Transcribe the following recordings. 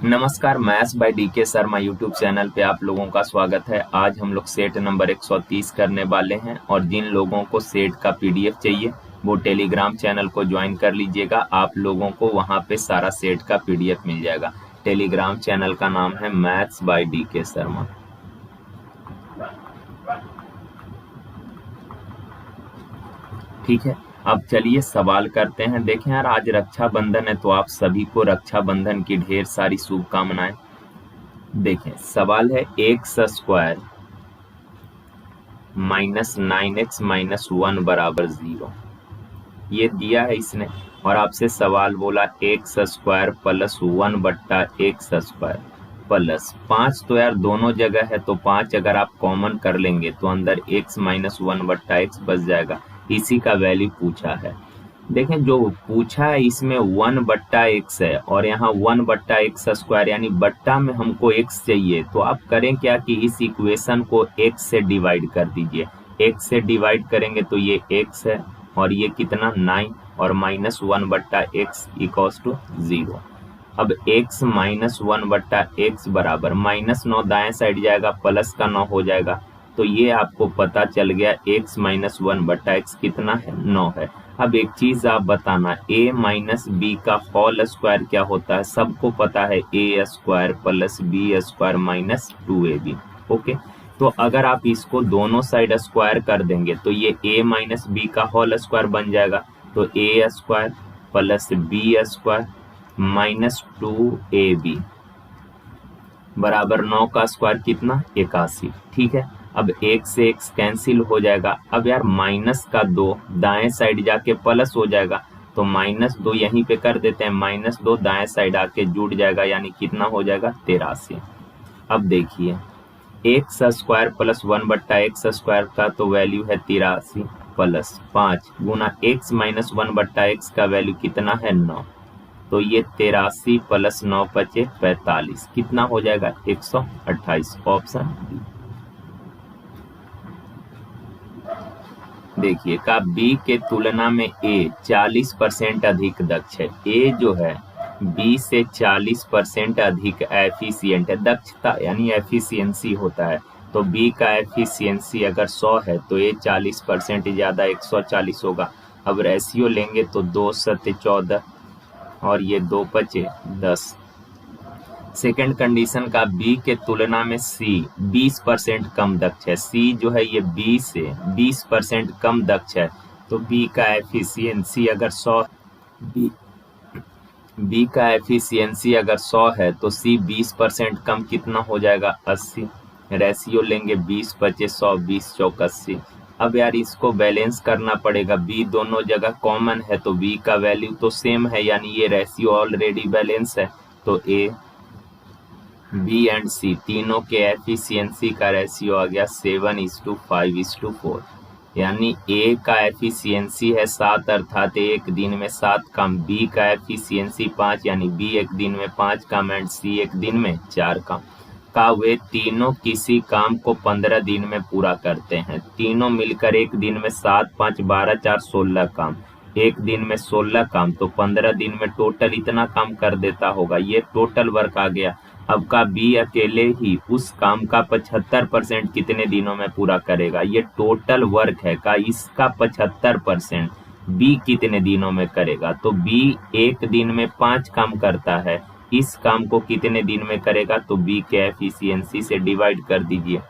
नमस्कार, maths by D K Sharma YouTube channel पे आप लोगों का स्वागत है। आज हम लोग सेट नंबर 130 करने वाले हैं और जिन लोगों को सेट का पीडीएफ चाहिए वो टेलीग्राम चैनल को ज्वाइन कर लीजिएगा। आप लोगों को वहां पे सारा सेट का पीडीएफ मिल जाएगा। टेलीग्राम चैनल का नाम है मैथ्स बाय डीके शर्मा। ठीक है, अब चलिए सवाल करते हैं। देखें यार, आज रक्षाबंधन है तो आप सभी को रक्षाबंधन की ढेर सारी शुभकामनाएं। देखें, सवाल है x square minus 9x minus 1 बराबर 0। ये दिया है इसने और आपसे सवाल बोला एक्स स्क्वायर प्लस 1 बट्टा एक्स स्क्वायर प्लस 5। तो यार दोनों जगह है तो 5 अगर आप कॉमन कर लेंगे तो अंदर x माइनस 1 बट्टा एक्स बच जाएगा। इसी का वैल्यू पूछा है। देखें, जो पूछा है इसमें 1 बट्टा एक्स है और यहाँ 1 बट्टा एक्स स्क्वायर यानी बट्टा में हमको x चाहिए। तो आप करें क्या कि इस इक्वेशन को x से डिवाइड कर दीजिए। x से डिवाइड करेंगे तो ये x है और ये कितना 9 और माइनस 1 बट्टा एक्स इक्वल्स टू 0। अब x माइनस 1 बट्टा एक्स बराबर माइनस 9 दाएं साइड जाएगा प्लस का 9 हो जाएगा। तो ये आपको पता चल गया x माइनस 1 बट्टा एक्स कितना है 9 है। अब एक चीज आप बताना, a माइनस बी का होल स्क्वायर क्या होता है। सबको पता है a square plus B square minus 2ab। Okay, तो अगर आप इसको दोनों साइड स्क्वायर कर देंगे तो ये a माइनस बी का होल स्क्वायर बन जाएगा। तो a square plus B square minus 2ab बराबर 9 का स्क्वायर कितना 81। ठीक है, अब एक से एक कैंसिल हो जाएगा। अब यार माइनस का 2 दाएं साइड जाके प्लस हो जाएगा तो माइनस 2 यहीं पे कर देते हैं। माइनस 2 दाएं साइड आके जुड़ जाएगा यानी कितना हो जाएगा 83। अब देखिए एक्स स्क्वायर प्लस 1 बट्टा एक्स स्क्वायर का तो वैल्यू है 83 प्लस 5 गुना एक्स माइनस 1 बट्टा एक्स का वैल्यू कितना है 9। तो ये 83 प्लस 9 बचे 45 कितना हो जाएगा 128। Option B. देखिए का बी के तुलना में ए 40% अधिक दक्ष है। ए जो है बी से 40% अधिक एफिशिएंट है। दक्षता यानी एफिशिएंसी होता है। तो बी का एफिशिएंसी अगर 100 है तो ए 40% ज्यादा 140 होगा। अब रेशियो लेंगे तो 2 सत्ते 14 और ये 2 बचे 10। सेकेंड कंडीशन का बी के तुलना में सी 20% कम दक्ष है। सी जो है ये बी से 20% कम दक्ष है। तो बी का एफिशिएंसी अगर 100 बी का एफिशिएंसी अगर 100 है तो सी 20% कम कितना हो जाएगा 80। रेशियो लेंगे 20 बचे 100 20 चौक 80। अब यार इसको बैलेंस करना पड़ेगा। बी दोनों जगह कॉमन है तो बी का वैल्यू तो सेम है यानी ये रेशियो ऑलरेडी बैलेंस है। तो ए बी एंड सी तीनों के एफिशिएंसी का रेशियो आ गया 7:5:4 यानी ए का एफिशिएंसी है 7 अर्थात एक दिन में 7 काम। बी का एफिशिएंसी 5 यानी बी एक दिन में 5 काम एंड सी एक दिन में 4 काम का वे तीनों किसी काम को 15 दिन में पूरा करते हैं। तीनों मिलकर एक दिन में 7 5 12 4 16 काम, एक दिन में 16 काम तो 15 दिन में टोटल इतना काम कर देता होगा। ये टोटल वर्क आ गया। अब का बी अकेले ही उस काम का 75% कितने दिनों में पूरा करेगा। ये टोटल वर्क है का इसका 75% बी कितने दिनों में करेगा। तो बी एक दिन में 5 काम करता है, इस काम को कितने दिन में करेगा। तो बी के एफिशिएंसी से डिवाइड कर दीजिए।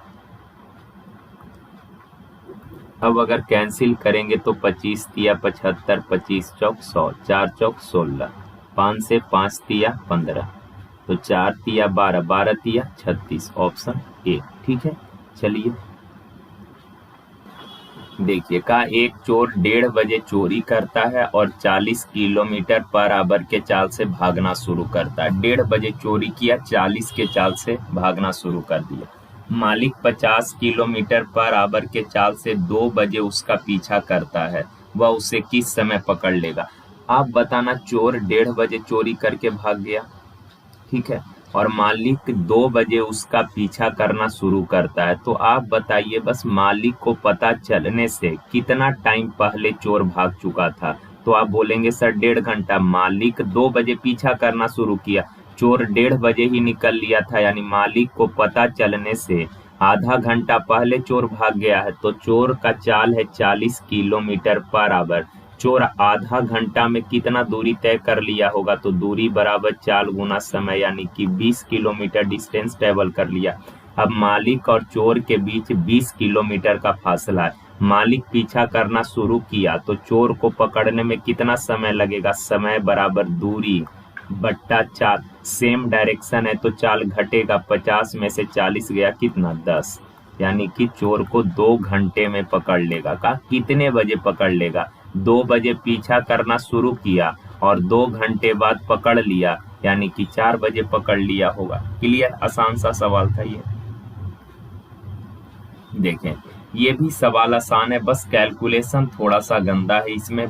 अब अगर कैंसिल करेंगे तो 25 तिया 75 25 चौक 100 4 चौक 16 5 से 5 तिया 15 तो 4 तिया 12 12 तिया 36। Option A. ठीक है, चलिए देखिए का एक चोर 1:30 बजे चोरी करता है और 40 किलोमीटर पर आवर के चाल से भागना शुरू करता है। 1:30 बजे चोरी किया, 40 के चाल से भागना शुरू कर दिया। मालिक 50 किलोमीटर पर आवर के चाल से 2 बजे उसका पीछा करता है, वह उसे किस समय पकड़ लेगा। आप बताना, चोर 1:30 बजे चोरी करके भाग गया, ठीक है, और मालिक 2 बजे उसका पीछा करना शुरू करता है। तो आप बताइए बस मालिक को पता चलने से कितना टाइम पहले चोर भाग चुका था। तो आप बोलेंगे सर 1.5 घंटा। मालिक 2 बजे पीछा करना शुरू किया, चोर 1:30 बजे ही निकल लिया था, यानी मालिक को पता चलने से आधा घंटा पहले चोर भाग गया है। तो चोर का चाल है 40 किलोमीटर पर आवर। चोर आधा घंटा में कितना दूरी तय कर लिया होगा? तो दूरी बराबर चाल गुना समय, यानी कि 20 किलोमीटर डिस्टेंस ट्रेवल कर लिया। अब मालिक और चोर के बीच 20 किलोमीटर का फासला है। मालिक पीछा करना शुरू किया तो चोर को पकड़ने में कितना समय लगेगा? समय बराबर दूरी बट्टा चाल। सेम डायरेक्शन है तो चाल घटेगा, 50 में से 40 गया कितना? 10, यानी कि चोर को 2 घंटे में पकड़ लेगा। का कितने बजे पकड़ लेगा? 2 बजे पीछा करना शुरू किया और 2 घंटे बाद पकड़ लिया, यानी कि 4 बजे पकड़ लिया होगा। क्लियर? आसान सा सवाल था ये। देखें, ये भी सवाल आसान है, बस कैलकुलेशन थोड़ा सा गंदा है इसमें।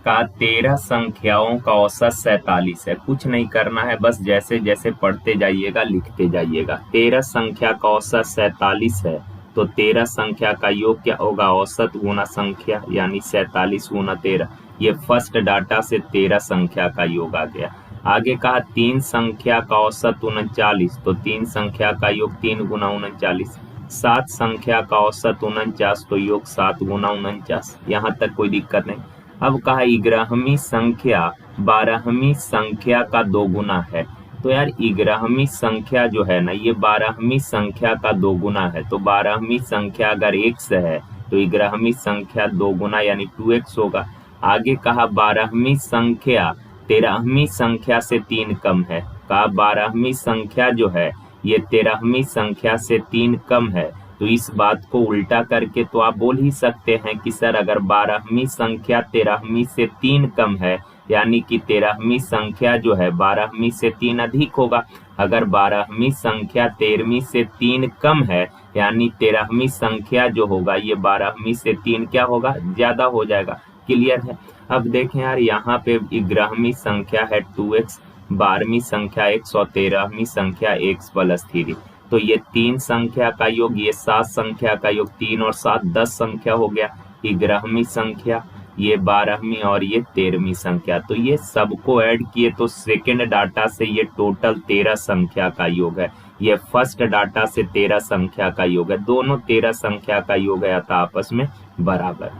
का 13 संख्याओं का औसत 47 है। कुछ नहीं करना है, बस जैसे जैसे पढ़ते जाइएगा लिखते जाइएगा। 13 संख्या का औसत 47 है, तो 13 संख्या का योग क्या होगा? औसत गुना संख्या, यानी 47 गुना 13। ये फर्स्ट डाटा से 13 संख्या का योग आ गया। आगे कहा 3 संख्या का औसत 39, तो 3 संख्या का योग 3 गुना 39। 7 संख्या का औसत 49, तो योग 7 गुना 49। यहाँ तक कोई दिक्कत नहीं। अब कहा 11वीं संख्या 12वीं संख्या का 2 गुना है। तो यार 11वीं संख्या जो है ना, ये 12वीं संख्या का 2 गुना है। तो 12वीं संख्या अगर x है तो 11वीं संख्या 2 गुना यानी 2x होगा। आगे कहा 12वीं संख्या 13वीं संख्या से 3 कम है। कहा 12वीं संख्या जो है ये 13वीं संख्या से 3 कम है। तो इस बात को उल्टा करके तो आप बोल ही सकते हैं कि सर अगर 12वीं संख्या 13वीं से 3 कम है, यानी कि 13वीं संख्या जो है 12वीं से 3 अधिक होगा। अगर 12वीं संख्या 13वीं से 3 कम है, यानी 13वीं संख्या जो होगा ये 12वीं से 3 क्या होगा? ज्यादा हो जाएगा। क्लियर है? अब देखें यार, यहाँ पे 11वीं संख्या है 2x, 12वीं संख्या x और 13वीं संख्या x प्लस 3। तो ये 3 संख्या का योग, ये 7 संख्या का योग, 3 और 7 10 संख्या हो गया। 11वीं संख्या, ये 12वीं और ये 13वीं संख्या। तो ये सबको ऐड किए तो सेकेंड डाटा से ये टोटल 13 संख्या का योग है। ये फर्स्ट डाटा से 13 संख्या का योग है। दोनों 13 संख्या का योग है अतः आपस में बराबर।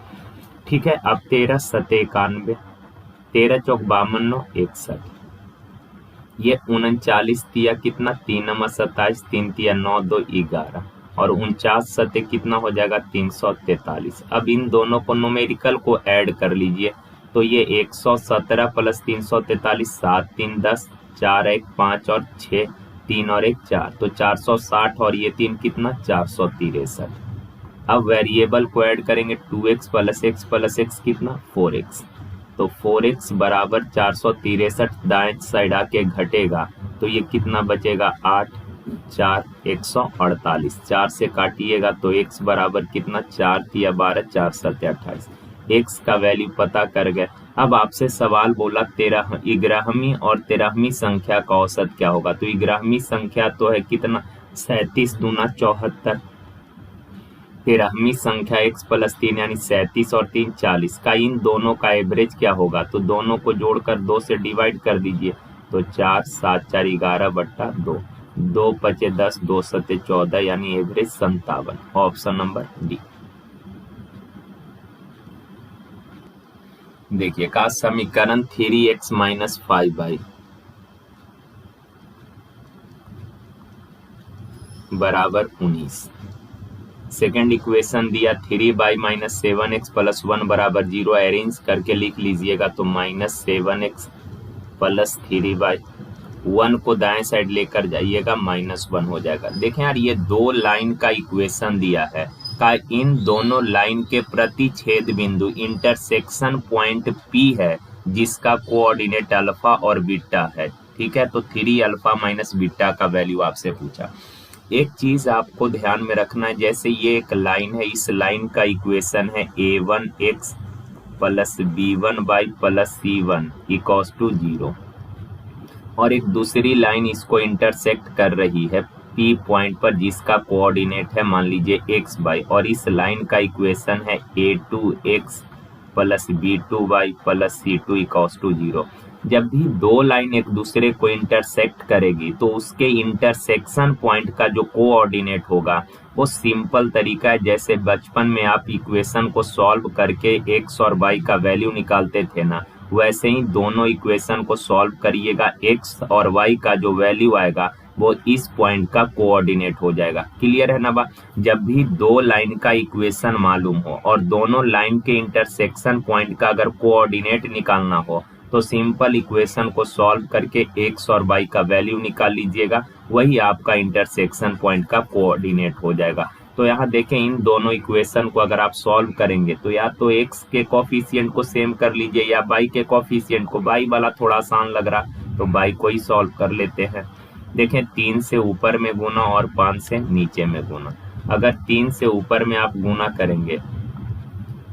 ठीक है। अब 13 7 91, 13 चौक 52 61, ये 39 तिया कितना? 3 नंबर 27, 3 तिया 9 2 11 और 49 सते कितना हो जाएगा? 343। अब इन दोनों को न्यूमेरिकल को ऐड कर लीजिए तो ये 117 प्लस 343, 7 3 10, 4 1 5 और 6, 3 और 1 4, तो 460 और ये 3 कितना? 463। अब वेरिएबल को ऐड करेंगे, 2x प्लस x कितना? 4x। तो 4x बराबर 463 दाएं साइड आके घटेगा तो ये कितना बचेगा? 8 4 148। 4 से काटिएगा तो x बराबर कितना? 4 तिया 12, 4 7 28। x का वैल्यू पता कर गए। अब आपसे सवाल बोला 11वीं और 13वीं संख्या का औसत क्या होगा? तो 11वीं संख्या तो है कितना? 37 दूना 74। 13वीं संख्या x प्लस 3 यानी 37 और 3 40 का इन दोनों का एवरेज क्या होगा? तो दोनों को जोड़कर 2 से डिवाइड कर दीजिए तो 4 7 4 11 बट्टा 2, 2 5 10, 2 7 14 यानी एवरेज 57। Option number D. देखिए का समीकरण 3x माइनस 5y बराबर 19। सेकेंड इक्वेशन दिया 3y माइनस 7x प्लस 1 बराबर 0। अरेंज करके लिख लीजिएगा तो माइनस 7x प्लस 3y, 1 को दाएं साइड लेकर जाइएगा -1 हो जाएगा। देखें यार, ये 2 लाइन का इक्वेशन दिया है का इन दोनों लाइन के प्रति छेद बिंदु इंटरसेक्शन पॉइंट P है जिसका कोऑर्डिनेट अल्फा और बीटा है। ठीक है, तो 3 अल्फा माइनस बीटा का वैल्यू आपसे पूछा। एक चीज आपको ध्यान में रखना है, जैसे ये एक लाइन है, इस लाइन का इक्वेशन है a1x plus b1y plus c1 equals to 0 और एक दूसरी लाइन इसको इंटरसेक्ट कर रही है P पॉइंट पर जिसका कोऑर्डिनेट है मान लीजिए xy और इस लाइन का इक्वेशन है a2x plus b2y plus c2 equals to 0। जब भी दो लाइन एक दूसरे को इंटरसेक्ट करेगी तो उसके इंटरसेक्शन पॉइंट का जो कोऑर्डिनेट होगा वो सिंपल तरीका है। जैसे बचपन में आप इक्वेशन को सॉल्व करके एक्स और वाई का वैल्यू निकालते थे ना, वैसे ही दोनों इक्वेशन को सॉल्व करिएगा, एक्स और वाई का जो वैल्यू आएगा वो इस पॉइंट का कोऑर्डिनेट हो जाएगा। क्लियर है ना बा? जब भी दो लाइन का इक्वेशन मालूम हो और दोनों लाइन के इंटरसेक्शन पॉइंट का अगर कोऑर्डिनेट निकालना हो तो सिंपल इक्वेशन को सॉल्व करके एक्स और वाई का वैल्यू निकाल लीजिएगा, वही आपका इंटरसेक्शन पॉइंट का कोऑर्डिनेट हो जाएगा। तो यहाँ देखें, इन दोनों इक्वेशन को अगर आप सॉल्व करेंगे तो या तो एक्स के कोफिशिएंट को सेम कर लीजिए या वाई के कोफिशिएंट को। वाई वाला थोड़ा आसान लग रहा तो वाई को ही सॉल्व कर लेते हैं। देखें, 3 से ऊपर में गुना और 5 से नीचे में गुना। अगर 3 से ऊपर में आप गुना करेंगे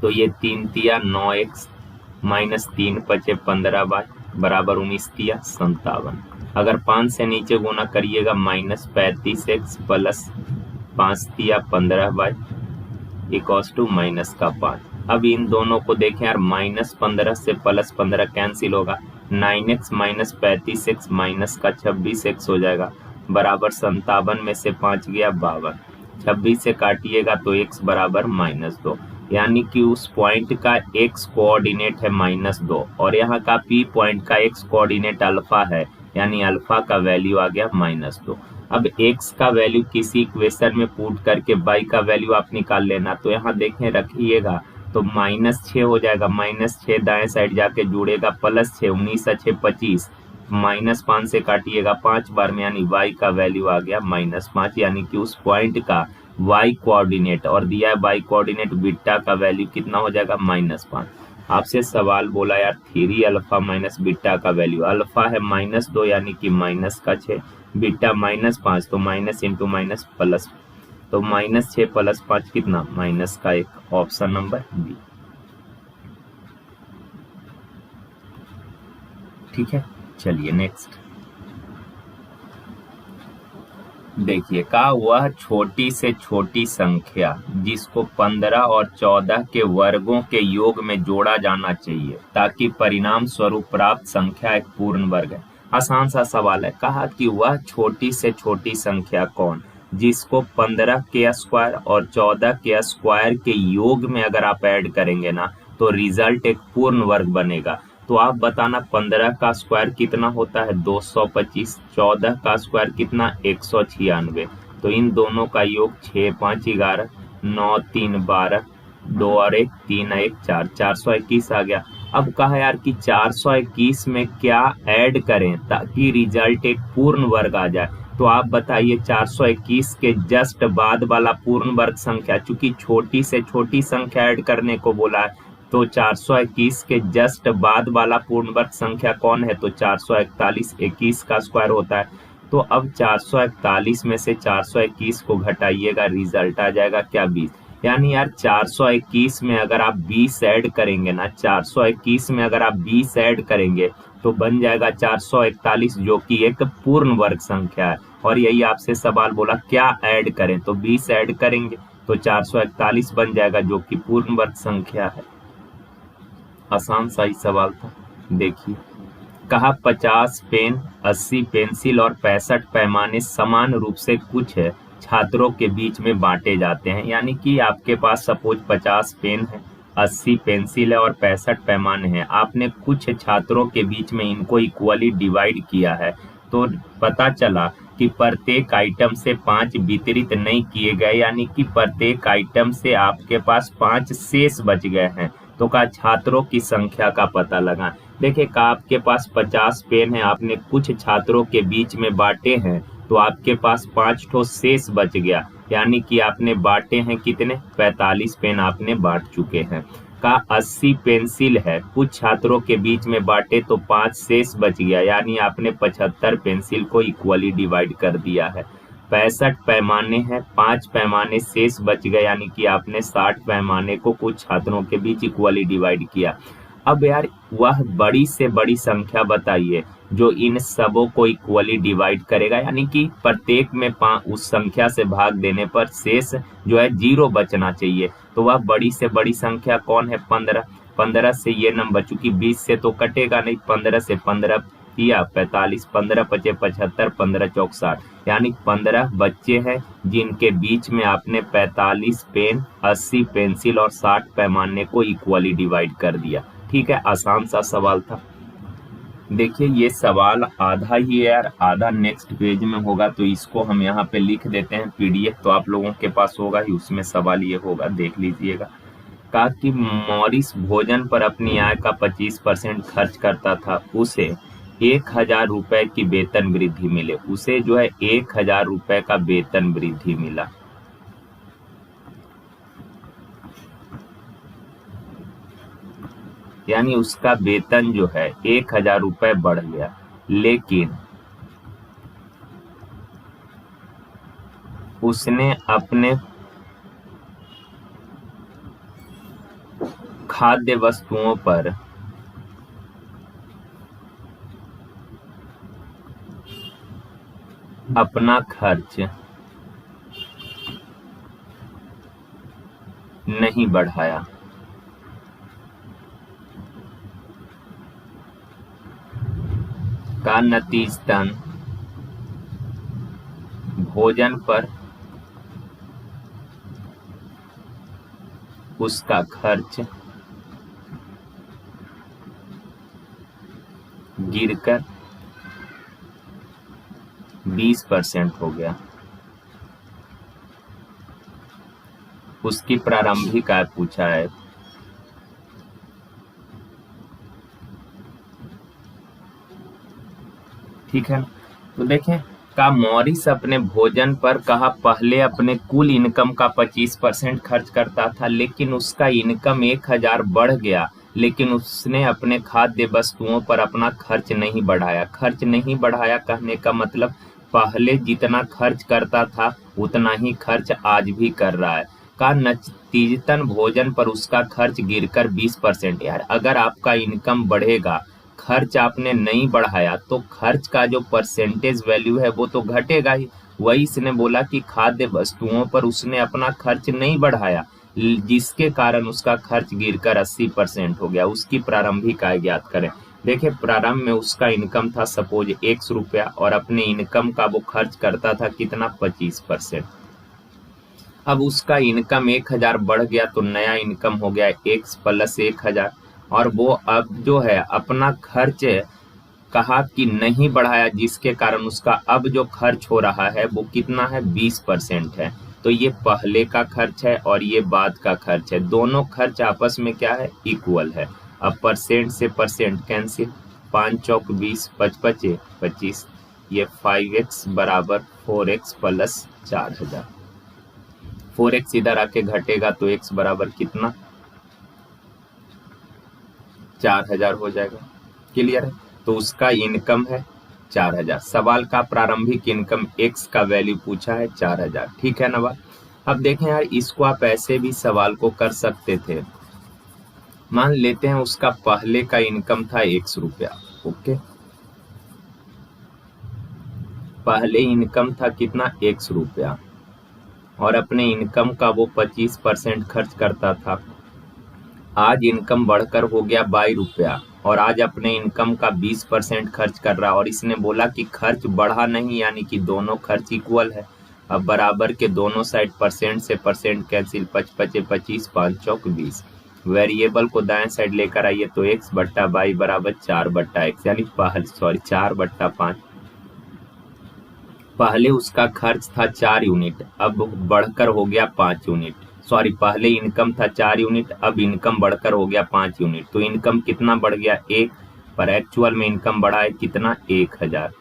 तो ये 3 तिया 9x माइनस 3 पचे 15y बराबर 19 तिया 57। अगर 5 से नीचे गुना करिएगा माइनस 35x प्लस 5 तिया 15y इक्वल्स टू माइनस का 5। अब इन दोनों को देखें यार, माइनस 15 से प्लस 15 कैंसिल होगा, 9x माइनस 35x माइनस का 26x हो जाएगा बराबर 57 में से 5 गया 52। 26 से काटिएगा तो x बराबर -2, यानी कि उस पॉइंट का x कोऑर्डिनेट है -2 और यहाँ का p पॉइंट का x कोऑर्डिनेट अल्फा है, यानी अल्फा का वैल्यू आ गया -2। अब x का वैल्यू किसी इक्वेशन में पुट करके y का वैल्यू आप निकाल लेना। तो यहाँ देखें, रखिएगा तो -6 हो जाएगा, -6 दाएं साइड जाके जुड़ेगा +6, 19 6 25, -5 से काटिएगा 5 बार में, यानी y का वैल्यू आ गया -5, यानी कि उस पॉइंट का y कोऑर्डिनेट और दिया है y कोऑर्डिनेट बीटा का वैल्यू कितना हो जाएगा -5। आपसे सवाल बोला यार 3 अल्फा माइनस बीटा का वैल्यू, अल्फा है -2 यानी कि -6, बीटा -5 तो माइनस इंटू माइनस प्लस, तो -6 + 5 कितना -1, ऑप्शन नंबर बी। ठीक है, चलिए नेक्स्ट देखिए, का वह छोटी से छोटी संख्या जिसको 15 और 14 के वर्गों के योग में जोड़ा जाना चाहिए ताकि परिणाम स्वरूप प्राप्त संख्या एक पूर्ण वर्ग है। आसान सा सवाल है। कहा कि वह छोटी से छोटी संख्या कौन जिसको 15 के स्क्वायर और 14 के स्क्वायर के योग में अगर आप ऐड करेंगे ना तो रिजल्ट एक पूर्ण वर्ग बनेगा। तो आप बताना 15 का स्क्वायर कितना होता है 225, 14 का स्क्वायर कितना 196। तो इन दोनों का योग 6 5 11 9 3 12 2 और 1 3 1 4 421 आ गया। अब कहा यार कि 421 में क्या ऐड करें ताकि रिजल्ट एक पूर्ण वर्ग आ जाए। तो आप बताइए 421 के जस्ट बाद वाला पूर्ण वर्ग संख्या, चूंकि छोटी से छोटी संख्या ऐड करने को बोला है तो 421 के जस्ट बाद वाला पूर्ण वर्ग संख्या कौन है, तो 441, 21 का स्क्वायर होता है। तो अब 441 में से 421 को घटाइएगा, रिजल्ट आ जाएगा क्या 20। यानी यार 421 में अगर आप 20 ऐड करेंगे ना, 421 में अगर आप 20 ऐड करेंगे तो बन जाएगा 441, जो कि एक पूर्ण वर्ग संख्या है। और यही आपसे सवाल बोला क्या ऐड करें, तो 20 ऐड करेंगे तो 441 बन जाएगा जो कि पूर्ण वर्ग संख्या है। आसान सा ही सवाल था। देखिए, कहा 50 पेन, 80 पेंसिल और 65 पैमाने समान रूप से कुछ छात्रों के बीच में बांटे जाते हैं। यानी कि आपके पास सपोज 50 पेन है, 80 पेंसिल है और 65 पैमाने हैं। आपने कुछ छात्रों के बीच में इनको इक्वली डिवाइड किया है, तो पता चला कि प्रत्येक आइटम से 5 वितरित नहीं किए गए, यानी कि प्रत्येक आइटम से आपके पास 5 शेष बच गए हैं। तो का छात्रों की संख्या का पता लगाएं। देखिए, का आपके पास 50 पेन है, आपने कुछ छात्रों के बीच में बांटे हैं तो आपके पास 5 ठो शेष बच गया, यानी कि आपने बांटे हैं कितने 45 पेन आपने बांट चुके हैं। का 80 पेंसिल है, कुछ छात्रों के बीच में बांटे तो 5 शेष बच गया, यानी आपने 75 पेंसिल को इक्वली डिवाइड कर दिया है। 65 पैमाने हैं, 5 पैमाने शेष बच गए, यानी कि आपने 60 पैमाने को कुछ छात्रों के बीच इक्वली डिवाइड किया। अब यार वह बड़ी से बड़ी संख्या बताइए जो इन सबों को इक्वली डिवाइड करेगा, यानी कि प्रत्येक में उस संख्या से भाग देने पर शेष जो है 0 बचना चाहिए। तो वह बड़ी से बड़ी संख्या कौन है 15। 15 से ये नंबर, चूंकि 20 से तो कटेगा नहीं, 15 से 15 दिया 45, 15 पचे 75, 15 चौक 60, यानी 15 बच्चे हैं जिनके बीच में आपने 45 पेन, 80 पेंसिल और 60 पैमाने को इक्वली डिवाइड कर दिया। ठीक है, आसान सा सवाल था। देखिए ये सवाल आधा ही है यार, आधा नेक्स्ट पेज में होगा, तो इसको हम यहाँ पे लिख देते हैं। पीडीएफ तो आप लोगों के पास होगा ही, उसमें सवाल ये होगा, देख लीजिएगा। कहा कि मॉरिस भोजन पर अपनी आय का 25% खर्च करता था, उसे 1000 रुपए की वेतन वृद्धि मिले। उसे जो है 1000 रुपए का वेतन वृद्धि मिला। यानी उसका वेतन जो है 1000 रुपए बढ़ गया, लेकिन उसने अपने खाद्य वस्तुओं पर अपना खर्च नहीं बढ़ाया। का नतीजतन भोजन पर उसका खर्च गिरकर 20% हो गया। उसकी प्रारंभिक आय पूछा है। ठीक है, तो देखें, का मॉरिस अपने भोजन पर कहा पहले अपने कुल इनकम का 25% खर्च करता था, लेकिन उसका इनकम 1000 बढ़ गया, लेकिन उसने अपने खाद्य वस्तुओं पर अपना खर्च नहीं बढ़ाया। खर्च नहीं बढ़ाया कहने का मतलब पहले जितना खर्च करता था उतना ही खर्च आज भी कर रहा है। का नतीजतन भोजन पर उसका खर्च गिरकर 20%। यार अगर आपका इनकम बढ़ेगा, खर्च आपने नहीं बढ़ाया, तो खर्च का जो परसेंटेज वैल्यू है वो तो घटेगा ही। वही इसने बोला कि खाद्य वस्तुओं पर उसने अपना खर्च नहीं बढ़ाया, जिसके कारण उसका खर्च गिरकर 80% हो गया। उसकी प्रारंभिक आय ज्ञात करें। देखिए प्रारंभ में उसका इनकम था सपोज 100 रुपया, और अपने इनकम का वो खर्च करता था कितना, 25%। अब उसका इनकम 1000 बढ़ गया, तो नया इनकम हो गया x प्लस 1000, और वो अब जो है अपना खर्च कहा कि नहीं बढ़ाया, जिसके कारण उसका अब जो खर्च हो रहा है वो कितना है, 20% है। तो ये पहले का खर्च है और ये बाद का खर्च है, दोनों खर्च आपस में क्या है, इक्वल है। अब परसेंट से परसेंट कैंसिल, 5 चौक 20, 5 पचे 25, ये 5x बराबर 4x प्लस 4000। 4x इधर आके घटेगा तो x बराबर कितना, 4000 हो जाएगा। क्लियर है, तो उसका इनकम है 4000। सवाल का प्रारंभिक इनकम x का वैल्यू पूछा है 4000। ठीक है ना बात। अब देखें यार, इसको आप ऐसे भी सवाल को कर सकते थे। मान लेते हैं उसका पहले का इनकम था 100 रुपया। ओके, पहले इनकम था कितना, 100 रुपया, और अपने इनकम का वो 25% खर्च करता था। आज इनकम बढ़कर हो गया 22 रुपया, और आज अपने इनकम का 20% खर्च कर रहा है, और इसने बोला कि खर्च बढ़ा नहीं, यानी कि दोनों खर्च इक्वल है। अब बराबर के दोनों साइड परसेंट से परसेंट कैंसिल, 5 पचे 25, 5 चौक 20। वेरिएबल को दाएं साइड लेकर आइए तो x बट्टा 22 बराबर 4 बट्टा x, यानी 4 बट्टा 5। पहले उसका खर्च था 4 यूनिट, अब बढ़कर हो गया 5 यूनिट। पहले इनकम था 4 यूनिट, अब इनकम बढ़कर हो गया 5 यूनिट। तो इनकम कितना बढ़ गया, 1, पर एक्चुअल में इनकम बढ़ा है कितना, 1000।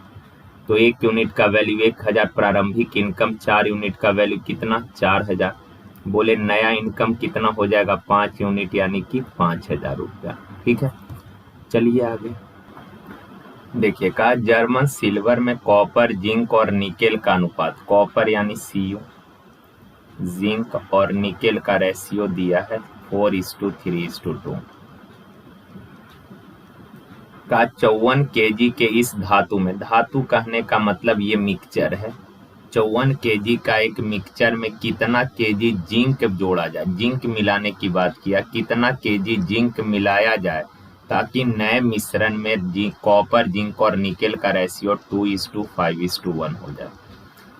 तो 1 यूनिट का वैल्यू 1000, प्रारंभिक इनकम 4 यूनिट का वैल्यू कितना, 4000। बोले नया इनकम कितना हो जाएगा, 5 यूनिट, यानी कि 5000 रुपया। ठीक है, चलिए आगे देखिए। कहा जर्मन सिल्वर में कॉपर, जिंक और निकेल का अनुपात, कॉपर यानी Cu, जिंक और निकेल का रेशियो दिया है 4:3:2। का 54 kg के इस धातु में, धातु कहने का मतलब ये मिक्सचर है, 54 kg का एक मिक्सचर में कितना केजी जिंक जोड़ा जाए, जिंक मिलाने की बात किया, कितना केजी जिंक मिलाया जाए ताकि नए मिश्रण में कॉपर, जिंक और निकेल का रेशियो 2:5:1 हो जाए।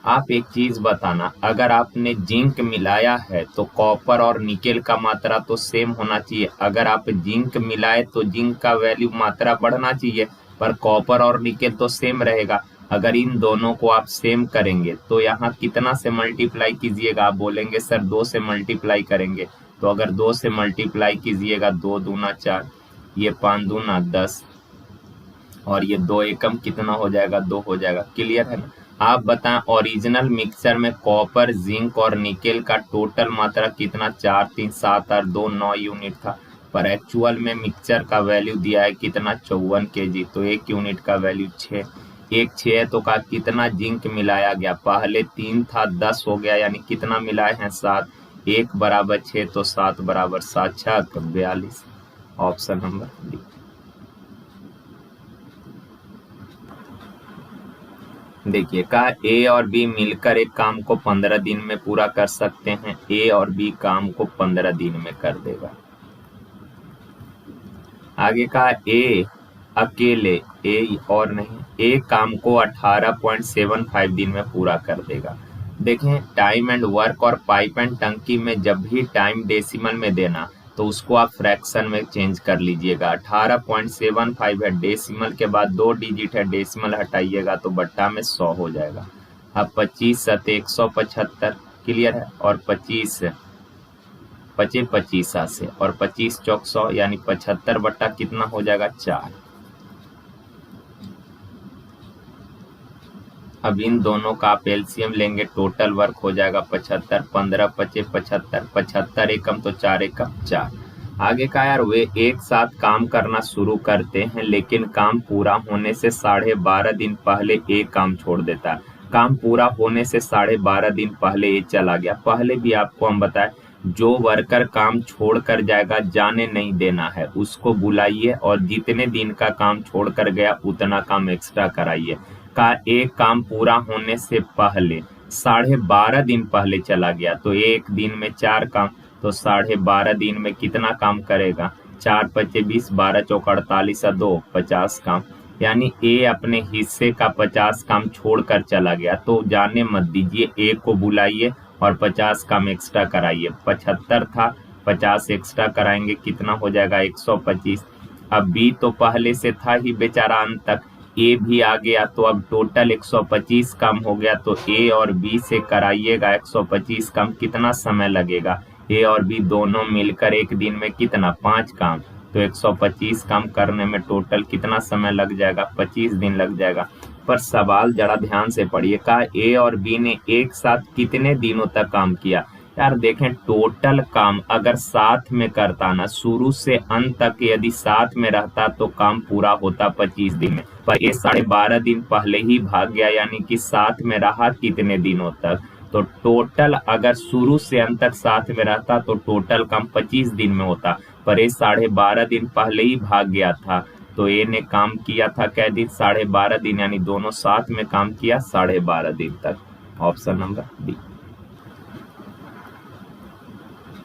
आप एक चीज बताना, अगर आपने जिंक मिलाया है तो कॉपर और निकेल का मात्रा तो सेम होना चाहिए। अगर आप जिंक मिलाए तो जिंक का वैल्यू मात्रा बढ़ना चाहिए, पर कॉपर और निकेल तो सेम रहेगा। अगर इन दोनों को आप सेम करेंगे तो यहाँ कितना से मल्टीप्लाई कीजिएगा? आप बोलेंगे सर 2 से मल्टीप्लाई करेंगे, तो अगर 2 से मल्टीप्लाई कीजिएगा 2 दूना 4, ये 5 दूना 10 और ये 2 एकम कितना हो जाएगा? 2 हो जाएगा। क्लियर है ना? आप बताएं ओरिजिनल मिक्सचर में कॉपर, जिंक और निकेल का टोटल मात्रा कितना? 4 3 7 8 2 9 यूनिट था, पर एक्चुअल में मिक्सचर का वैल्यू दिया है कितना? 54 kg। तो 1 यूनिट का वैल्यू 6, 1 6 है तो का कितना जिंक मिलाया गया? पहले 3 था 10 हो गया, यानी कितना मिलाए हैं? 7। 1 बराबर 6 तो 7 बराबर 7, 6 42। Option number D. देखिए कहा ए और बी मिलकर एक काम को 15 दिन में पूरा कर सकते हैं। ए और बी काम को 15 दिन में कर देगा। आगे कहा ए अकेले, ए और नहीं, ए काम को 18.75 दिन में पूरा कर देगा। देखें टाइम एंड वर्क और पाइप एंड टंकी में जब भी टाइम डेसिमल में देना तो उसको आप फ्रैक्शन में चेंज कर लीजिएगा। 18.75 है, डेसिमल के बाद 2 डिजिट है, डेसिमल हटाइएगा तो बट्टा में 100 हो जाएगा। अब 25 सते 175, क्लियर है, और 25 पचे 25 से और 25 चौक 100, यानी 75 बट्टा कितना हो जाएगा? 4। अब इन दोनों का आप एलसीएम लेंगे, टोटल वर्क हो जाएगा 75, 15 पचे 75, 75 एकम तो 4 एकम 4। आगे का यार वे एक साथ काम करना शुरू करते हैं लेकिन काम पूरा होने से 12.5 दिन पहले एक काम छोड़ देता है। काम पूरा होने से 12.5 दिन पहले ये चला गया। पहले भी आपको हम बताएं, जो वर्कर काम छोड़ कर जाएगा जाने नहीं देना है, उसको बुलाइए और जितने दिन का काम छोड़ कर गया उतना काम एक्स्ट्रा कराइए। का एक काम पूरा होने से पहले 12.5 दिन पहले चला गया तो एक दिन में 4 काम, तो 12.5 दिन में कितना काम करेगा? 4 पचे 20, 12 चौक 48 और 2 50 काम, यानी ए अपने हिस्से का 50 काम छोड़ कर चला गया। तो जाने मत दीजिए, ए को बुलाइए और 50 काम एक्स्ट्रा कराइए। 75 था, 50 एक्स्ट्रा कराएंगे, कितना हो जाएगा? 125। अब बी तो पहले से था ही बेचारा अंत तक, ए भी आ गया तो अब टोटल 125 काम हो गया। तो ए और बी से कराइएगा 125 काम, कितना समय लगेगा? ए और बी दोनों मिलकर एक दिन में कितना? 5 काम, तो 125 काम करने में टोटल कितना समय लग जाएगा? 25 दिन लग जाएगा। पर सवाल जरा ध्यान से पढ़िए, कहा ए और बी ने एक साथ कितने दिनों तक काम किया? यार देखें, टोटल काम अगर साथ में करता ना, शुरू से अंत तक यदि साथ में रहता तो काम पूरा होता 25 दिन में, पर ये 12.5 दिन पहले ही भाग गया, यानी कि साथ में रहा कितने दिनों तक? तो टोटल अगर शुरू से अंत तक साथ में रहता तो टोटल काम 25 दिन में होता, पर ये 12.5 दिन पहले ही भाग गया था। तो ए ने काम किया था कै दिन? 12.5 दिन, यानी दोनों साथ में काम किया 12.5 दिन तक। Option number D.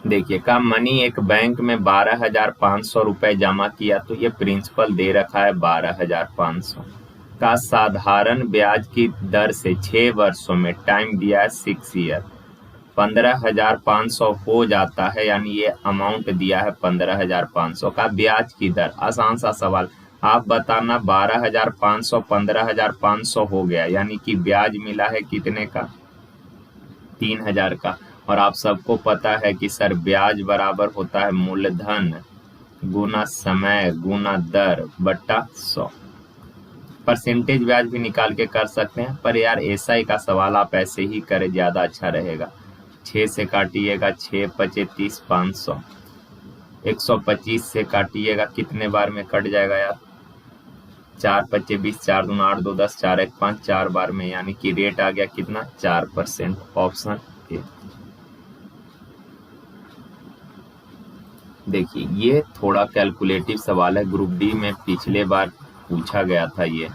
देखिए का मनी एक बैंक में 12,500 रुपए जमा किया, तो ये प्रिंसिपल दे रखा है 12,500 का साधारण ब्याज की दर से 6 वर्षों में, टाइम दिया है 6 ईयर, 15,500 हो जाता है, यानी ये अमाउंट दिया है 15,500 का ब्याज की दर। आसान सा सवाल, आप बताना 12,500 15,500 हो गया, यानी कि ब्याज मिला है कितने का? 3,000 का। और आप सबको पता है कि सर ब्याज बराबर होता है मूलधन गुना समय गुना दर बट्टा 100। परसेंटेज ब्याज भी निकाल के कर सकते हैं, पर यार एसआई का सवाल आप ऐसे ही करें, ज्यादा अच्छा रहेगा। 6 से काटिएगा 6 पचे 30, 500। 125 से काटिएगा, कितने बार में कट जाएगा यार? 4 पचे 20, 4 दूना 8 2 10, 4 1 5, 4 बार में, यानी कि रेट आ गया कितना? 4%। Option A. देखिए ये थोड़ा कैलकुलेटिव सवाल है, ग्रुप डी में पिछले बार पूछा गया था ये।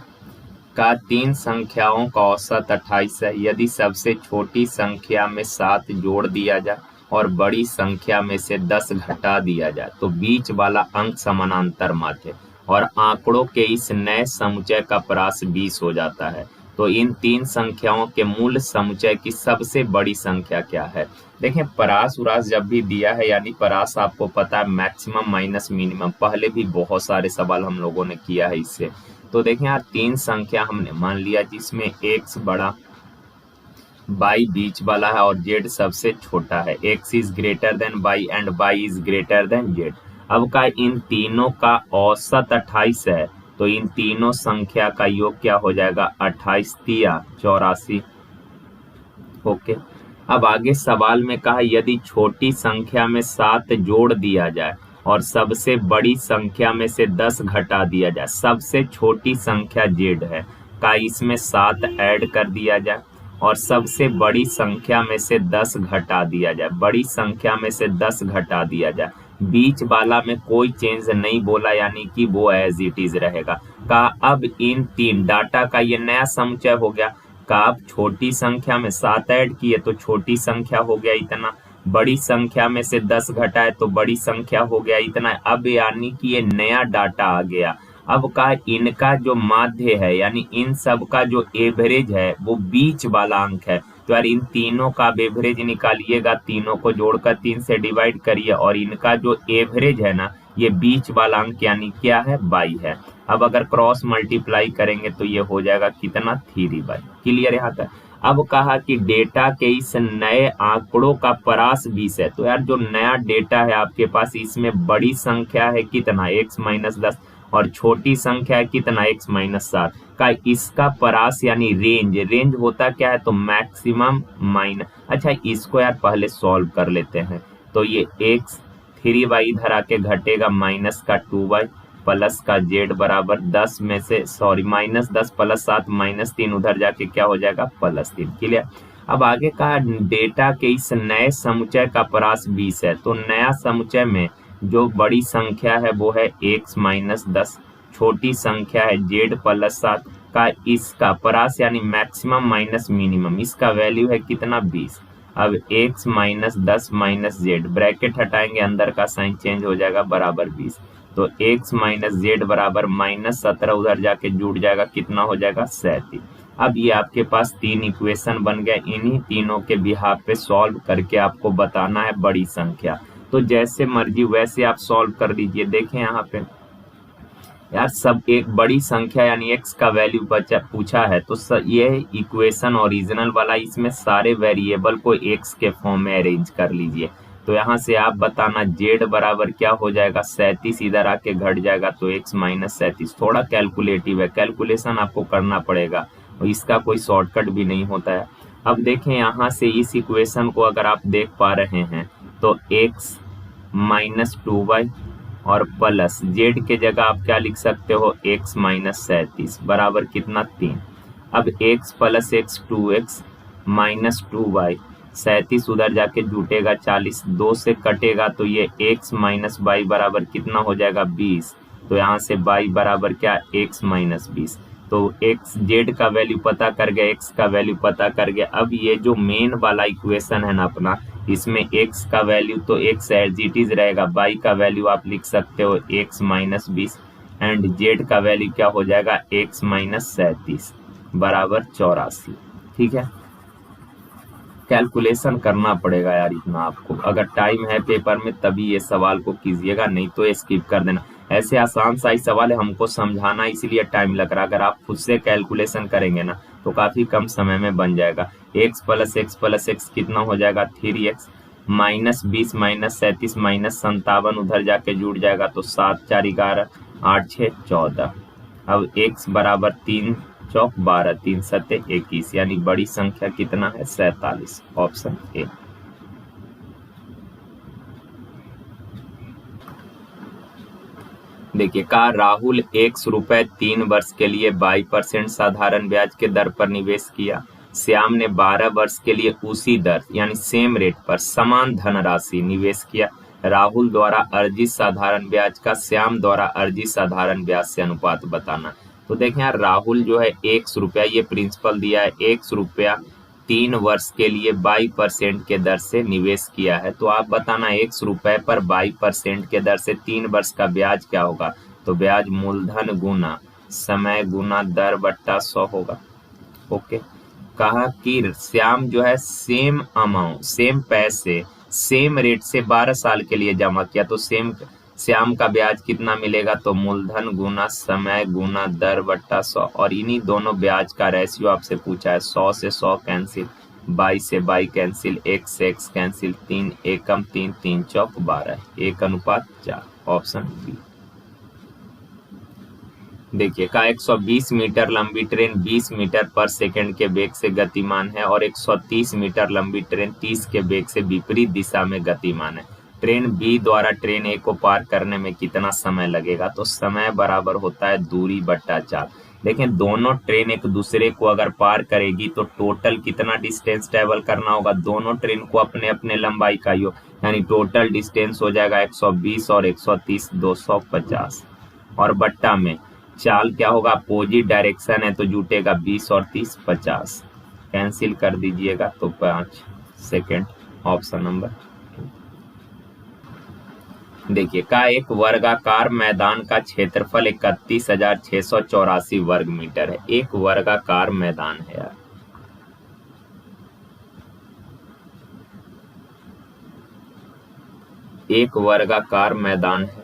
का तीन संख्याओं का औसत 28 है। यदि सबसे छोटी संख्या में 7 जोड़ दिया जाए और बड़ी संख्या में से 10 घटा दिया जाए तो बीच वाला अंक समानांतर माध्य और आंकड़ों के इस नए समुच्चय का परास 20 हो जाता है। तो इन तीन संख्याओं के मूल समुच्चय की सबसे बड़ी संख्या क्या है? देखें, परास उरास जब भी दिया है, यानी परास आपको पता है मैक्सिमम माइनस मिनिमम, पहले भी बहुत सारे सवाल हम लोगों ने किया है इससे। तो देखें यार, तीन संख्या हमने मान लिया जिसमें x बड़ा, y बीच वाला है और z सबसे छोटा है। x is greater than y and y is greater than z। अब का इन तीनों का औसत 28 है, तो इन तीनों संख्या का योग क्या हो जाएगा? 28 तिया 84। ओके, अब आगे सवाल में कहा यदि छोटी संख्या में 7 जोड़ दिया जाए और सबसे बड़ी संख्या में से 10 घटा दिया जाए, सबसे छोटी संख्या z है का इसमें 7 ऐड कर दिया जाए और सबसे बड़ी संख्या में से 10 घटा दिया जाए, बड़ी संख्या में से 10 घटा दिया जाए, बीच वाला में कोई चेंज नहीं बोला, यानी कि वो एज इट इज रहेगा। का अब इन तीन डाटा का ये नया समुच्चय हो गया। का आप छोटी संख्या में 7 ऐड किए तो छोटी संख्या हो गया इतना, बड़ी संख्या में से 10 घटाए तो बड़ी संख्या हो गया इतना। अब यानी कि ये नया डाटा आ गया। अब का इनका जो माध्य है, यानी इन सब का जो एवरेज है वो बीच वाला अंक है। तो यार इन तीनों का एवरेज निकालिएगा, तीनों को जोड़कर 3 से डिवाइड करिए और इनका जो एवरेज है ना, ये बीच वाला अंक यानी क्या है? 22 है। अब अगर क्रॉस मल्टीप्लाई करेंगे तो ये हो जाएगा कितना? 3/। क्लियर यहाँ तक? अब कहा कि डेटा के इस नए आंकड़ों का परास 20 है। तो यार जो नया डेटा है आपके पास, इसमें बड़ी संख्या है कितना? x-10 और छोटी संख्या है कितना? x-7 का इसका परास यानी रेंज, रेंज होता क्या है? तो मैक्सिमम माइनस। अच्छा, इसको यार पहले सॉल्व कर लेते हैं। तो ये x 3y इधर आके घटेगा, माइनस का 2y प्लस का z बराबर 10 में से -10 प्लस 7 -3 उधर जाके क्या हो जाएगा? +3। क्लियर? अब आगे कहा डेटा के इस नए समुच्चय का परास 20 है। तो नया समुच्चय में जो बड़ी संख्या है वो है x-10, छोटी संख्या है z + 7 का इसका परास यानी मैक्सिमम माइनस मिनिमम, इसका वैल्यू है कितना? 20। अब x-10 - z ब्रैकेट हटाएंगे, अंदर का साइन चेंज हो जाएगा, बराबर 20। तो x - z बराबर -17 उधर जाके जुड़ जाएगा, कितना हो जाएगा? 37। अब ये आपके पास तीन इक्वेशन बन गया। इन्हीं तीनों के बिहाफ पे सॉल्व करके आपको बताना है बड़ी संख्या। तो जैसे मर्जी वैसे आप सॉल्व कर लीजिए। देखें यहाँ पे यार, सब एक बड़ी संख्या यानी x का वैल्यू पूछा है, तो ये इक्वेशन ओरिजिनल वाला, इसमें सारे वेरिएबल को x के फॉर्म में अरेंज कर लीजिए। तो यहाँ से आप बताना z बराबर क्या हो जाएगा? 37 इधर आके घट जाएगा, तो x - 37। थोड़ा कैलकुलेटिव है, कैलकुलेशन आपको करना पड़ेगा और इसका कोई शॉर्टकट भी नहीं होता है। अब देखें यहाँ से इस इक्वेशन को अगर आप देख पा रहे हैं तो x - 2y और प्लस z के जगह आप क्या लिख सकते हो? x - 37 बराबर कितना? 3। अब x + x 2x - 2y, 37 उधर जाके जुटेगा 40, 2 से कटेगा तो ये x - y बराबर कितना हो जाएगा? 20। तो यहाँ से y बराबर क्या? x - 20। तो x z का वैल्यू पता कर गया, x का वैल्यू पता कर गया। अब ये जो मेन वाला इक्वेशन है ना अपना, इसमें x का वैल्यू तो x एज इट इज रहेगा, y का वैल्यू आप लिख सकते हो x - 20 एंड z का वैल्यू क्या हो जाएगा? x - 37 बराबर 84। ठीक है, कैलकुलेशन करना पड़ेगा यार इतना आपको। अगर टाइम है पेपर में तभी ये सवाल को कीजिएगा, नहीं तो स्किप कर देना। ऐसे आसान सा ही सवाल है, हमको समझाना इसलिए टाइम लग रहा है। अगर आप खुद से कैलकुलेशन करेंगे ना तो काफी कम समय में बन जाएगा। x + x + x कितना हो जाएगा? 3x -20 - 37 - 57 उधर जाके जुड़ जाएगा, तो 7 4 11 8 6 14। अब x बराबर 3 चौक 12, 3 सत्ते 21, यानी बड़ी संख्या कितना है? 47, ऑप्शन ए। देखिए, कहा राहुल ₹1 3 वर्ष के लिए 22% साधारण ब्याज के दर पर निवेश किया। श्याम ने 12 वर्ष के लिए उसी दर यानी सेम रेट पर समान धनराशि निवेश किया। राहुल द्वारा अर्जित साधारण ब्याज का श्याम द्वारा अर्जित साधारण ब्याज से अनुपात बताना। तो देखें यार, राहुल जो है 100 रुपया, ये प्रिंसिपल दिया है, 100 रुपया 3 वर्ष के लिए 22% के दर से निवेश किया है। तो आप बताना 100 रुपए पर 22% के दर से 3 वर्ष का ब्याज क्या होगा। तो ब्याज मूलधन गुना समय गुना दर बट्टा 100 होगा। ओके। कहा कि श्याम जो है सेम अमाउंट, सेम पैसे, सेम रेट से 12 साल के लिए जमा किया, तो श्याम का ब्याज कितना मिलेगा। तो मूलधन गुना समय गुना दर बट्टा 100, और इन्हीं दोनों ब्याज का रेशियो आपसे पूछा है। 100 से 100 कैंसिल, 22 से 22 कैंसिल, 1 से 1 कैंसिल, 3 एकम 3, 3 चौक 12, 1:4, ऑप्शन बी। देखिए का 120 मीटर लंबी ट्रेन 20 मीटर पर सेकंड के वेग से गतिमान है और 130 मीटर लंबी ट्रेन 30 के वेग से विपरीत दिशा में गतिमान है। ट्रेन बी द्वारा ट्रेन ए को पार करने में कितना समय लगेगा। तो समय बराबर होता है दूरी बट्टा 4। देखें दोनों ट्रेन एक दूसरे को अगर पार करेगी तो टोटल कितना डिस्टेंस ट्रेवल करना होगा। दोनों ट्रेन को अपने अपने लंबाई का योग, यानी टोटल डिस्टेंस हो जाएगा 120 और 130 250, और बट्टा में चाल क्या होगा, अपोजिट डायरेक्शन है तो जुटेगा 20 और 30 50, कैंसिल कर दीजिएगा तो 5 सेकेंड, ऑप्शन नंबर। देखिए का एक वर्गाकार मैदान का क्षेत्रफल 31,684 वर्ग मीटर है। एक वर्गाकार मैदान है यार, एक वर्गाकार मैदान है।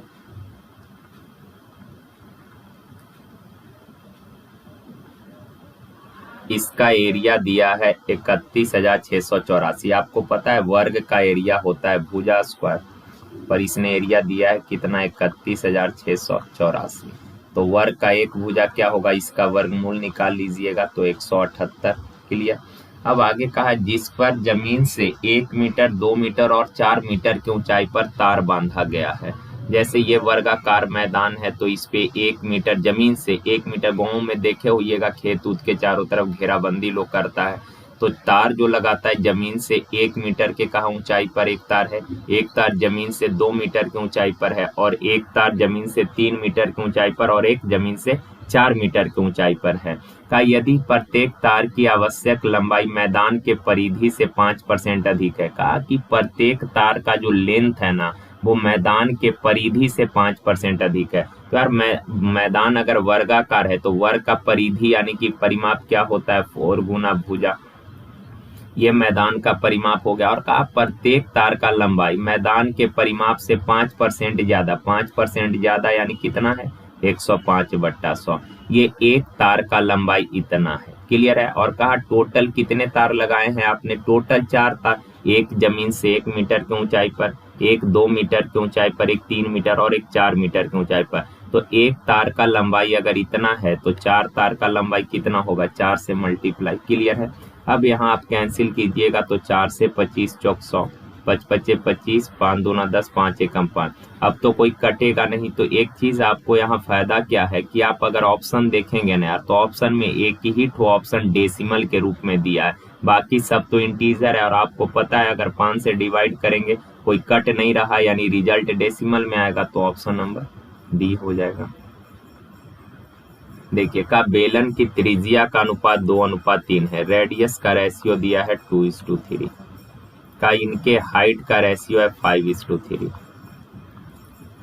इसका एरिया दिया है 31,684। आपको पता है वर्ग का एरिया होता है भुजा स्क्वायर, पर इसने एरिया दिया है कितना, 31,684। तो वर्ग का एक भुजा क्या होगा, इसका वर्गमूल निकाल लीजिएगा तो 178। क्लियर। अब आगे कहा जिस पर जमीन से 1 मीटर 2 मीटर और 4 मीटर की ऊंचाई पर तार बांधा गया है। जैसे ये वर्गाकार मैदान है तो इस पे 1 मीटर जमीन से 1 मीटर, गाँव में देखे होइएगा खेत उत के चारों तरफ घेराबंदी लोग करता है, तो तार जो लगाता है जमीन से 1 मीटर के कहा ऊंचाई पर एक तार है, एक तार जमीन से 2 मीटर की ऊंचाई पर है, और एक तार जमीन से 3 मीटर की ऊंचाई पर, और एक जमीन से 4 मीटर की ऊंचाई पर है। का यदि प्रत्येक तार की आवश्यक लंबाई मैदान के परिधि से 5% अधिक है। कहा कि प्रत्येक तार का जो लेंथ है ना वो मैदान के परिधि से 5% अधिक है। तो यार मैदान अगर वर्गाकार है तो वर्ग का परिधि यानी कि परिमाप क्या होता है, 4 गुना भुजा, ये मैदान का परिमाप हो गया। और कहा प्रत्येक तार का लंबाई मैदान के परिमाप से 5% ज्यादा, 5% ज्यादा यानी कितना है, 105/100। ये एक तार का लंबाई इतना है। क्लियर है। और कहा टोटल कितने तार लगाए हैं आपने, टोटल 4 तार, एक जमीन से 1 मीटर की ऊंचाई पर, एक 2 मीटर की ऊंचाई पर, एक 3 मीटर और एक 4 मीटर की ऊंचाई पर। तो एक तार का लंबाई अगर इतना है तो 4 तार का लंबाई कितना होगा, 4 से मल्टीप्लाई। क्लियर है। अब यहाँ आप कैंसिल कीजिएगा तो 4 से 25 चौक 100, 5 पचे 25, 5 दूना 10, 5 एकम 5। अब तो कोई कटेगा नहीं। तो एक चीज आपको यहाँ फायदा क्या है कि आप अगर ऑप्शन देखेंगे ना यार, तो ऑप्शन में एक ही ठो ऑप्शन डेसिमल के रूप में दिया है, बाकी सब तो इंटीजर है। और आपको पता है अगर 5 से डिवाइड करेंगे कोई कट नहीं रहा, यानी रिजल्ट डेसिमल में आएगा, तो ऑप्शन नंबर डी हो जाएगा। देखिए का बेलन की त्रिज्या का अनुपात 2:3 है, रेडियस का रेशियो दिया है 2:3, का इनके हाइट का रेशियो है 5:3,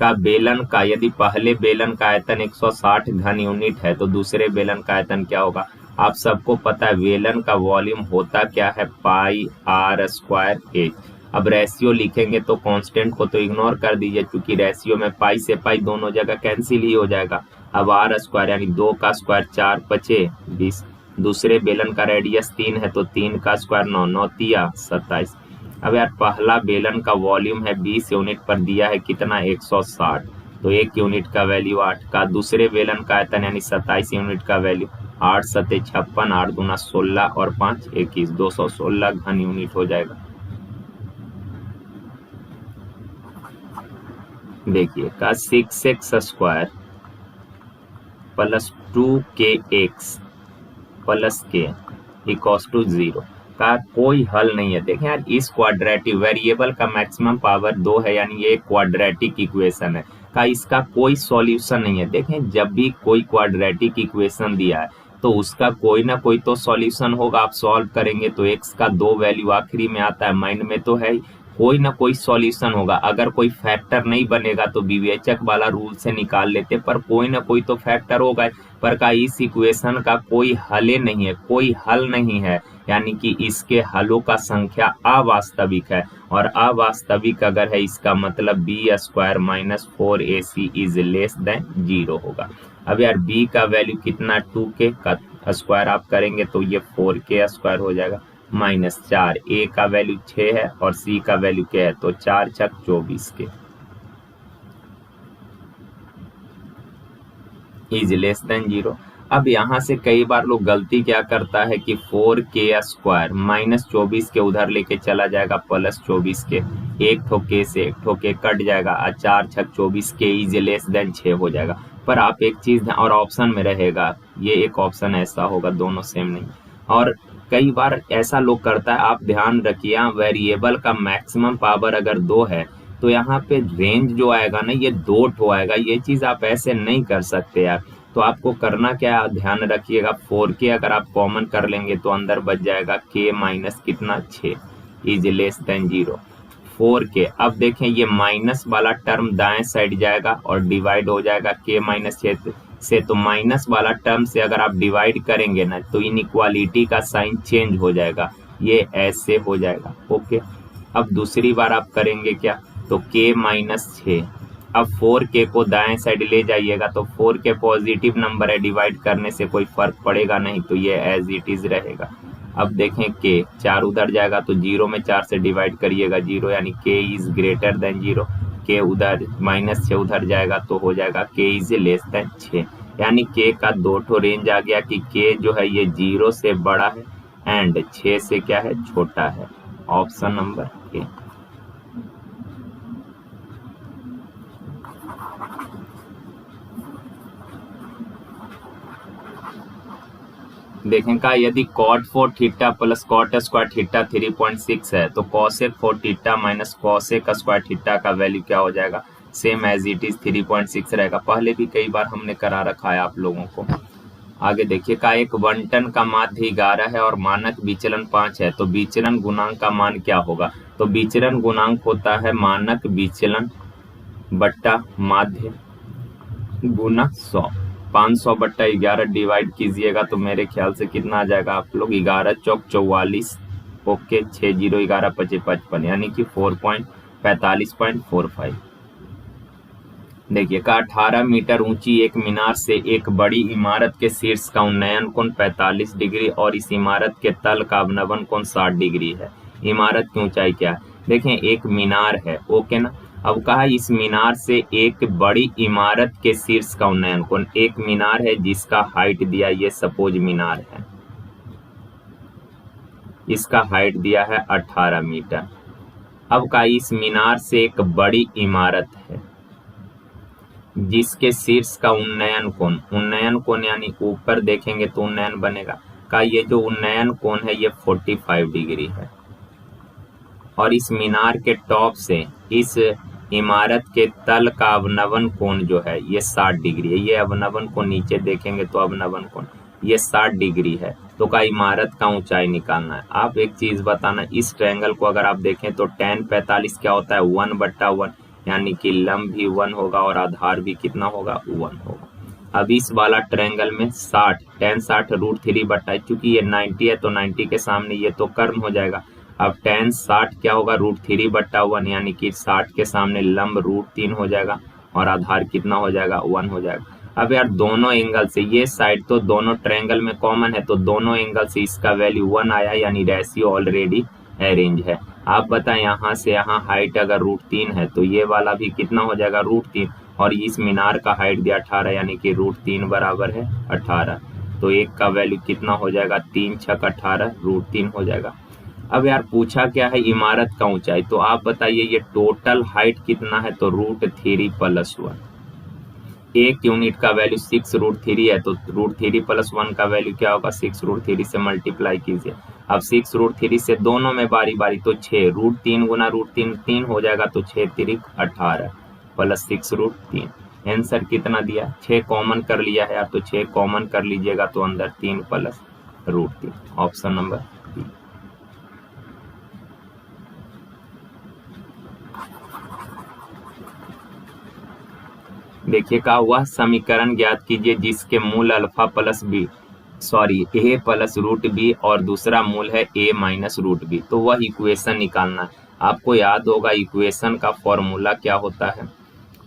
का बेलन का यदि पहले बेलन का आयतन 160 घन यूनिट है तो दूसरे बेलन का आयतन क्या होगा। आप सबको पता है बेलन का वॉल्यूम होता क्या है, πr²h। अब रेशियो लिखेंगे तो कांस्टेंट को तो इग्नोर कर दीजिए, क्योंकि रेशियो में पाई से पाई दोनों जगह कैंसिल ही हो जाएगा। अब r² यानी 2 का स्क्वायर 4 पचे 20, दूसरे बेलन का रेडियस 3 है तो 3 का स्क्वायर 9, 9 तिया 27। अब यार पहला बेलन का वॉल्यूम है 20 यूनिट पर दिया है कितना, 160, तो 1 यूनिट का वैल्यू 8 का। दूसरे बेलन का आयतन यानी 27 यूनिट का वैल्यू 8 सते 56, 8 दूना 16 और 5 21, 216 घन यूनिट हो जाएगा। देखिए का 6x² plus 2kx plus k equals to 0 का कोई हल नहीं है। देखें यार इस क्वाड्रेटिक वेरिएबल का मैक्सिमम पावर 2 है, यानी ये क्वाड्रेटिक इक्वेशन है। का इसका कोई सॉल्यूशन नहीं है। देखें, जब भी कोई क्वाड्रेटिक इक्वेशन दिया है तो उसका कोई ना कोई तो सॉल्यूशन होगा। आप सॉल्व करेंगे तो एक्स का 2 वैल्यू आखिरी में आता है, माइंड में तो है ही, कोई ना कोई सॉल्यूशन होगा। अगर कोई फैक्टर नहीं बनेगा तो विवेचक वाला रूल से निकाल लेते, पर कोई ना कोई तो फैक्टर होगा। पर का इस इक्वेशन का कोई हल नहीं है, कोई हल नहीं है, यानी कि इसके हलों का संख्या अवास्तविक है, और अवास्तविक अगर है इसका मतलब B square minus 4ac is less than 0 होगा। अब यार बी का वैल्यू कितना, 2k का स्क्वायर आप करेंगे तो ये 4k स्क्वायर हो जाएगा माइनस 4, ए का वैल्यू 6 है और सी का वैल्यू क्या है, तो 4 छक 24 के इज लेस देन 0। अब यहाँ से कई बार लोग गलती क्या करता है कि 4k स्क्वायर माइनस 24 के उधर लेके चला जाएगा प्लस 24 के, एक ठो के से एक ठो के कट जाएगा और 4 छक 24 के इज लेस देन 6 हो जाएगा। पर आप एक चीज और ऑप्शन में रहेगा, ये एक ऑप्शन ऐसा होगा, दोनों सेम नहीं। और कई बार ऐसा लोग करता है, आप ध्यान रखिए, वेरिएबल का मैक्सिमम पावर अगर 2 है तो यहाँ पे रेंज जो आएगा ना ये 2 ठो आएगा। ये चीज आप ऐसे नहीं कर सकते यार। तो आपको करना क्या है, ध्यान रखिएगा, 4k अगर आप कॉमन कर लेंगे तो अंदर बच जाएगा k माइनस कितना 6 इज लेस देन 0 4k। अब देखें ये माइनस वाला टर्म दाएं साइड जाएगा और डिवाइड हो जाएगा k माइनस 6 से, तो माइनस वाला टर्म से अगर आप डिवाइड करेंगे ना तो इनइक्वालिटी का साइन चेंज हो जाएगा, ये ऐसे हो जाएगा। ओके, अब दूसरी बार आप करेंगे क्या, तो k माइनस 6, अब 4k को दाएं साइड ले जाइएगा तो 4k पॉजिटिव नंबर है, डिवाइड करने से कोई फर्क पड़ेगा नहीं, तो ये एज इट इज रहेगा। अब देखें k 4 उधर जाएगा तो 0 में 4 से डिवाइड करिएगा 0, यानी k is greater than 0। k उधर माइनस 6 उधर जाएगा तो हो जाएगा k इज लेस देन 6, यानी k का 2 ठो रेंज आ गया कि k जो है ये 0 से बड़ा है एंड 6 से क्या है, छोटा है। Option number A. देखें का यदि cot 4 theta plus cot square theta 3.6 है तो cosec 4 theta minus cosec square theta का वैल्यू क्या हो जाएगा, सेम एज इट इज 3.6 रहेगा। पहले भी कई बार हमने करा रखा है आप लोगों को। आगे देखिए का एक बंटन का माध्य 11 है और मानक विचलन 5 है, तो विचलन गुणांक का मान क्या होगा, तो विचलन गुणांक होता है मानक विचलन बट्टा माध्य गुना 100। 500 बट्टा 11 डिवाइड कीजिएगा तो मेरे ख्याल से कितना आ जाएगा आप लोग, 11 चौक 44, ओके 6 0 11 5 55, यानी कि 4.45.45। देखिए का 18 मीटर ऊंची एक मीनार से एक बड़ी इमारत के शीर्ष का उन्नयन कोण 45 डिग्री और इस इमारत के तल का अवनमन कोण 60 डिग्री है। इमारत की ऊंचाई क्या है, देखें एक मीनार है, ओके ना। अब कहा इस मीनार से एक बड़ी इमारत के शीर्ष का उन्नयन कोण, एक मीनार है जिसका हाइट दिया, ये सपोज मीनार है, इसका हाइट दिया है 18 मीटर। अब कहा इस मीनार से एक बड़ी इमारत है जिसके शीर्ष का उन्नयन कोण यानी ऊपर देखेंगे तो उन्नयन बनेगा, का ये जो उन्नयन कोण है ये 45 डिग्री है, और इस मीनार के टॉप से इस इमारत के तल का अवनमन कोण जो है ये 60 डिग्री है। ये अवनमन कोण नीचे देखेंगे तो अवनमन कोण ये 60 डिग्री है। तो का इमारत का ऊंचाई निकालना है। आप एक चीज बताना, इस ट्रायंगल को अगर आप देखें तो tan 45 क्या होता है, 1/1, यानी कि लंब भी 1 होगा और आधार भी कितना होगा, 1 होगा। अब इस वाला ट्रायंगल में 60 tan 60 √3/, चूंकि ये 90 है तो 90 के सामने ये तो कर्म हो जाएगा। अब tan 60 क्या होगा, √3/1, यानी कि 60 के सामने लंब √3 हो जाएगा और आधार कितना हो जाएगा, 1 हो जाएगा। अब यार दोनों एंगल से ये साइड तो दोनों ट्रायंगल में कॉमन है, तो दोनों एंगल से इसका वैल्यू 1 आया, यानी रेशियो ऑलरेडी अरेंज है। आप बताएं यहाँ से यहाँ हाइट अगर √3 है तो ये वाला भी कितना हो जाएगा, √3, और इस मीनार का हाइट दिया 18, यानी कि √3 बराबर है 18, तो एक का वैल्यू कितना हो जाएगा, 3 छक 18 √3 हो जाएगा। अब यार पूछा क्या है, इमारत का ऊंचाई, तो आप बताइए ये टोटल हाइट कितना है, तो √3 + 1। एक यूनिट का वैल्यू 6 √3 है, तो √3 + 1 का वैल्यू क्या होगा, 6 √3 से मल्टीप्लाई कीजिए। अब 6 √3 से दोनों में बारी बारी, तो 6 √3 गुना √3 3 हो जाएगा, तो 6 × 3 = 18, प्लस 6√3। आंसर कितना दिया, 6 कॉमन कर लिया है यार, तो 6 कॉमन कर लीजिएगा तो अंदर 3 प्लस √3, ऑप्शन नंबर बी। देखिए कहा हुआ समीकरण ज्ञात कीजिए जिसके मूल अल्फा प्लस बी ए प्लस रूट बी और दूसरा मूल है ए माइनस रूट बी। तो वह इक्वेशन निकालना है। आपको याद होगा इक्वेशन का फॉर्मूला क्या होता है,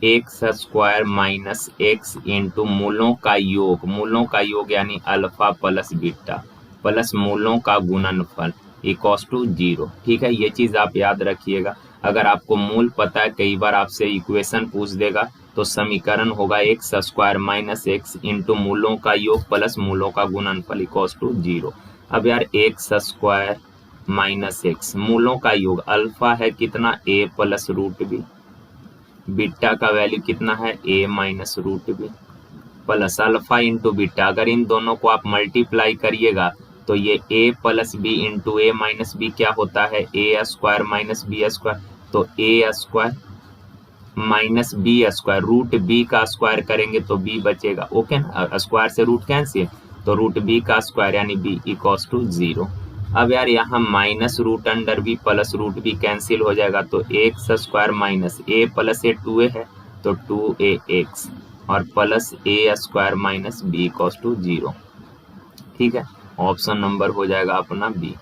x square minus x into मूलों का योग यानी अल्फा प्लस बीटा प्लस मूलों का गुणनफल इक्वल्स टू 0। ठीक है, ये चीज आप याद रखिएगा। अगर आपको मूल पता है, कई बार आपसे इक्वेशन पूछ देगा, तो समीकरण होगा x square minus x into मूलों का योग प्लस मूलों का गुणनफल इक्वल्स टू 0। अब यार एक्स स्क्वायर माइनस एक्स मूलों का योग अल्फा है कितना, a plus root b, beta का वैल्यू कितना है, a minus root b, plus alpha into beta. अगर इन दोनों को आप मल्टीप्लाई करिएगा तो ये a plus b into a minus b क्या होता है, a square minus B square. तो a square minus B square, root B का स्क्वायर करेंगे तो बी बचेगा, ओके ना, स्क्वायर से रूट कैंसिल, तो रूट बी का स्क्वायर यानी बी इक्वल्स टू 0। अब यार यहाँ minus root under B plus root B cancel हो जाएगा, तो X square minus A plus A 2a है तो 2ax और plus A square minus B equals to 0। ठीक है, ऑप्शन नंबर हो जाएगा अपना बी।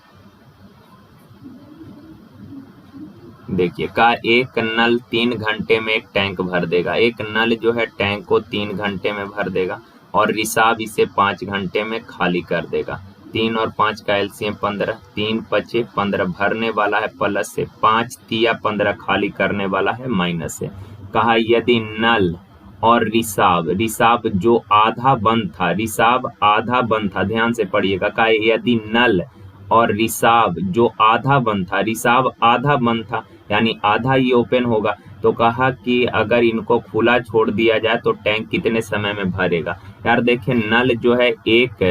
देखिए का एक नल 3 घंटे में एक टैंक भर देगा। एक नल जो है टैंक को 3 घंटे में भर देगा और रिसाब इसे 5 घंटे में खाली कर देगा। 3 और 5 का एलसीएम 15, 3 पचे 15 भरने वाला है प्लस से, 5 तिया 15 खाली करने वाला है माइनस से। कहा यदि नल और रिसाब जो आधा बंद था, ध्यान से पढ़िएगा। कहा यदि नल और रिसाब जो आधा बंद था यानी आधा ही ओपन होगा, तो कहा कि अगर इनको खुला छोड़ दिया जाए तो टैंक कितने समय में भरेगा। यार देखिए नल जो है 1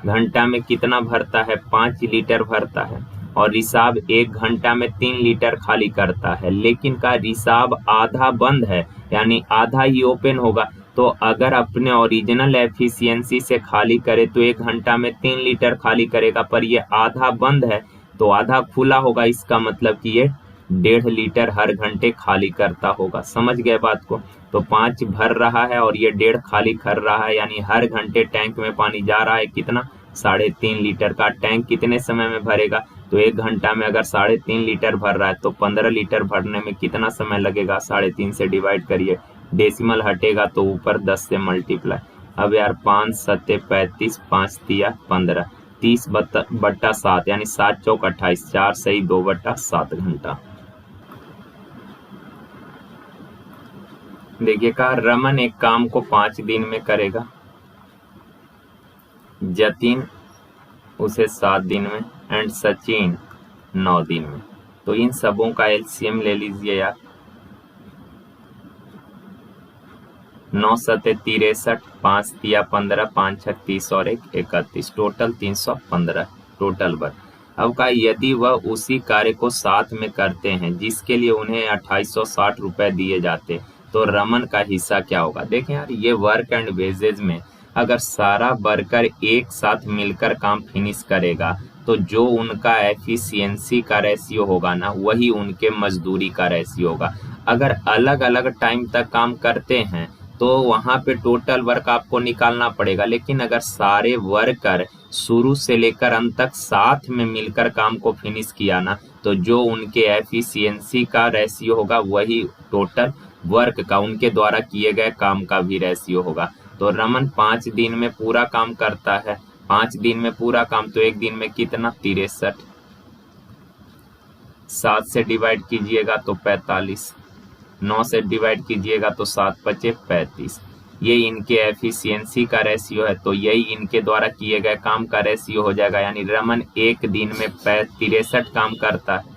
घंटा में कितना भरता है, 5 लीटर भरता है और रिसाब 1 घंटा में 3 लीटर खाली करता है। लेकिन का रिसाब आधा बंद है यानी आधा ही ओपन होगा, तो अगर अपने ओरिजिनल एफिशिएंसी से खाली करे तो 1 घंटा में 3 लीटर खाली करेगा, पर ये आधा बंद है तो आधा खुला होगा। इसका मतलब कि ये 1.5 लीटर हर घंटे खाली करता होगा। समझ गए बात को। तो 5 भर रहा है और ये 1.5 खाली कर रहा है, यानी हर घंटे टैंक में पानी जा रहा है कितना, 3.5 लीटर का। टैंक कितने समय में भरेगा, तो 1 घंटा में अगर 3.5 लीटर भर रहा है तो 15 लीटर भरने में कितना समय लगेगा, 3.5 से डिवाइड करिए, डेसिमल हटेगा तो ऊपर 10 से मल्टीप्लाई। अब यार 5 सत्ते 35, 5 तिया 15, 30/7 यानी 7 चौक 28, 4 सही 2/7 घंटा। देखिए कहा रमन एक काम को 5 दिन में करेगा, जतिन उसे 7 दिन में एंड सचिन 9 दिन में। तो इन सबों का एलसीएम ले लीजिए यार, 9 सत्ते 63, 5 तिया 15, 5 छक 30 और 1 31, टोटल 315 टोटल वर्क। अब का यदि वह उसी कार्य को साथ में करते हैं जिसके लिए उन्हें 2860 रुपए दिए जाते, तो रमन का हिस्सा क्या होगा। देखें यार ये वर्क एंड वेजेज में अगर सारा वर्कर एक साथ मिलकर काम फिनिश करेगा तो जो उनका एफिशिएंसी का रेशियो होगा ना, वही उनके मजदूरी का रेशियो होगा। अगर अलग अलग टाइम तक काम करते हैं तो वहां पे टोटल वर्क आपको निकालना पड़ेगा, लेकिन अगर सारे वर्कर शुरू से लेकर अंत तक साथ में मिलकर काम को फिनिश किया ना, तो जो उनके एफिशिएंसी का रेशियो होगा वही टोटल वर्क का, उनके द्वारा किए गए काम का भी रेशियो होगा। तो रमन 5 दिन में पूरा काम करता है, 5 दिन में पूरा काम, तो एक दिन में कितना 63, 7 से डिवाइड कीजिएगा तो 45, 9 से डिवाइड कीजिएगा तो 7 पचे 35। ये इनके एफिशिएंसी का रेशियो है, तो यही इनके द्वारा किए गए काम का रेशियो हो जाएगा। यानी रमन एक दिन में 63 काम करता है,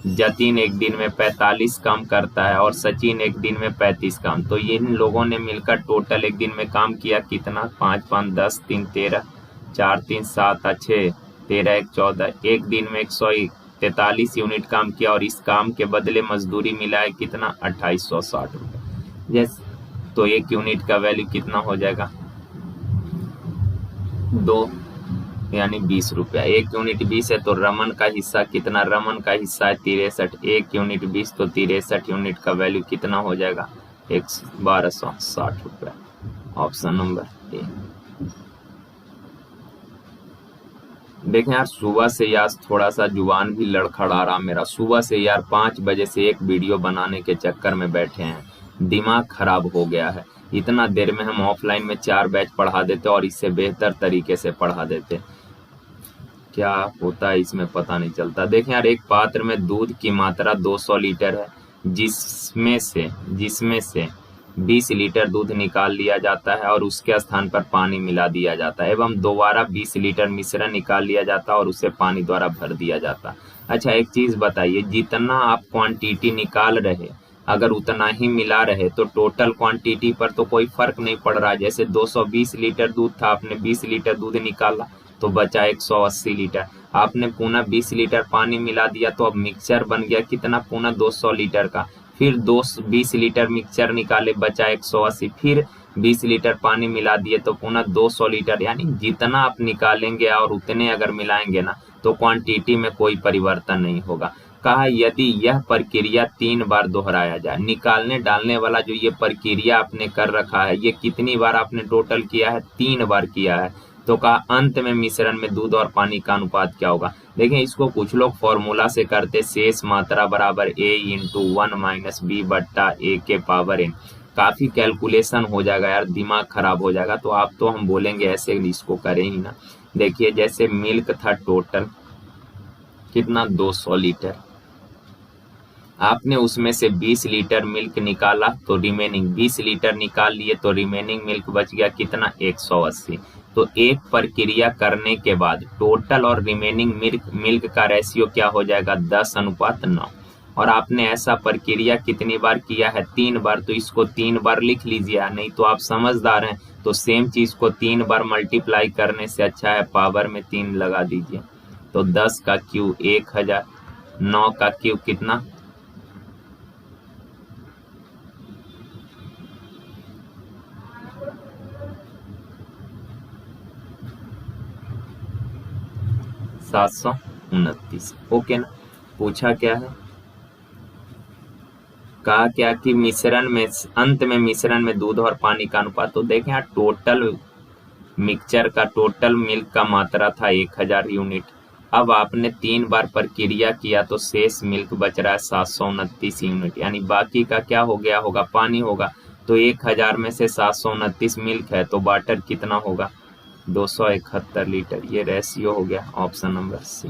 जतिन एक दिन में 45 काम करता है और सचिन एक दिन में 35 काम। तो ये इन लोगों ने मिलकर टोटल एक दिन में काम किया कितना, 5 5 10 3 13, 4 3 7 6 13 1 14, एक दिन में 143 यूनिट काम किया और इस काम के बदले मजदूरी मिला है कितना 2860 रुपए। यस, तो 1 यूनिट का वैल्यू कितना हो जाएगा 2 यानी 20 रुपया। 1 यूनिट 20 है तो रमन का हिस्सा कितना, रमन का हिस्सा है 63। 1 यूनिट 20 तो 63 यूनिट का वैल्यू कितना हो जाएगा 1260 रुपया। Option number A. देखें यार, सुबह से यार थोड़ा सा जुबान भी लड़खड़ा रहा मेरा। सुबह से यार 5 बजे से एक वीडियो बनाने के चक्कर में बैठे हैं, दिमाग खराब हो गया है। इतना देर में हम ऑफलाइन में 4 बैच पढ़ा देते और इससे बेहतर तरीके से पढ़ा देते। क्या होता है इसमें पता नहीं चलता। देखें यार, एक पात्र में दूध की मात्रा 200 लीटर है, जिसमें से 20 लीटर दूध निकाल लिया जाता है और उसके स्थान पर पानी मिला दिया जाता है, एवं दोबारा 20 लीटर मिश्रण निकाल लिया जाता है और उसे पानी द्वारा भर दिया जाता है। अच्छा, एक चीज बताइए, जितना आप क्वांटिटी निकाल रहे अगर उतना ही मिला रहे तो टोटल क्वांटिटी पर तो कोई फर्क नहीं पड़ रहा। जैसे 220 लीटर दूध था, आपने 20 लीटर दूध निकाला तो बचा 180 लीटर। आपने पुनः 20 लीटर पानी मिला दिया तो अब मिक्सचर बन गया कितना, पुनः 200 लीटर का। फिर 20 लीटर मिक्सचर निकाले, बचा 180। फिर 20 लीटर पानी मिला दिए तो पुनः 200 लीटर। यानी जितना आप निकालेंगे और उतने अगर मिलाएंगे ना तो क्वांटिटी में कोई परिवर्तन नहीं होगा। कहा यदि यह प्रक्रिया 3 बार दोहराया जाए। निकालने डालने वाला जो ये प्रक्रिया आपने कर रखा है, ये कितनी बार आपने टोटल किया है, 3 बार किया है। तो कहा अंत में मिश्रण में दूध और पानी का अनुपात क्या होगा। देखें, इसको कुछ लोग फॉर्मूला से करते, शेष मात्रा बराबर a इंटू 1 माइनस बी बट्टा a के पावर n। काफी कैलकुलेशन हो जाएगा यार, दिमाग खराब हो जाएगा। तो आप तो हम बोलेंगे ऐसे इसको करें ही ना। देखिए, जैसे मिल्क था टोटल कितना 200 लीटर, आपने उसमें से 20 लीटर मिल्क निकाला तो रिमेनिंग 20 लीटर निकाल लिए तो रिमेनिंग मिल्क बच गया कितना 180। तो एक प्रक्रिया करने के बाद टोटल और रिमेनिंग मिल्क का रेशियो क्या हो जाएगा 10:9। और आपने ऐसा प्रक्रिया कितनी बार किया है 3 बार, तो इसको 3 बार लिख लीजिए। नहीं तो आप समझदार हैं तो सेम चीज को 3 बार मल्टीप्लाई करने से अच्छा है पावर में 3 लगा दीजिए। तो 10 का क्यूब 1000, 9 का क्यूब कितना 729। ओके ना। पूछा क्या है, कहा क्या कि मिश्रण में अंत में मिश्रण में दूध और पानी का अनुपात। तो देखें यार, टोटल मिक्सचर का टोटल मिल्क का मात्रा था 1000 यूनिट। अब आपने 3 बार प्रक्रिया किया तो शेष मिल्क बच रहा है 729 यूनिट। यानी बाकी का क्या हो गया होगा, पानी होगा। तो 1000 में से 729 मिल्क है तो वाटर कितना होगा 271 लीटर। ये रेशियो हो गया ऑप्शन नंबर सी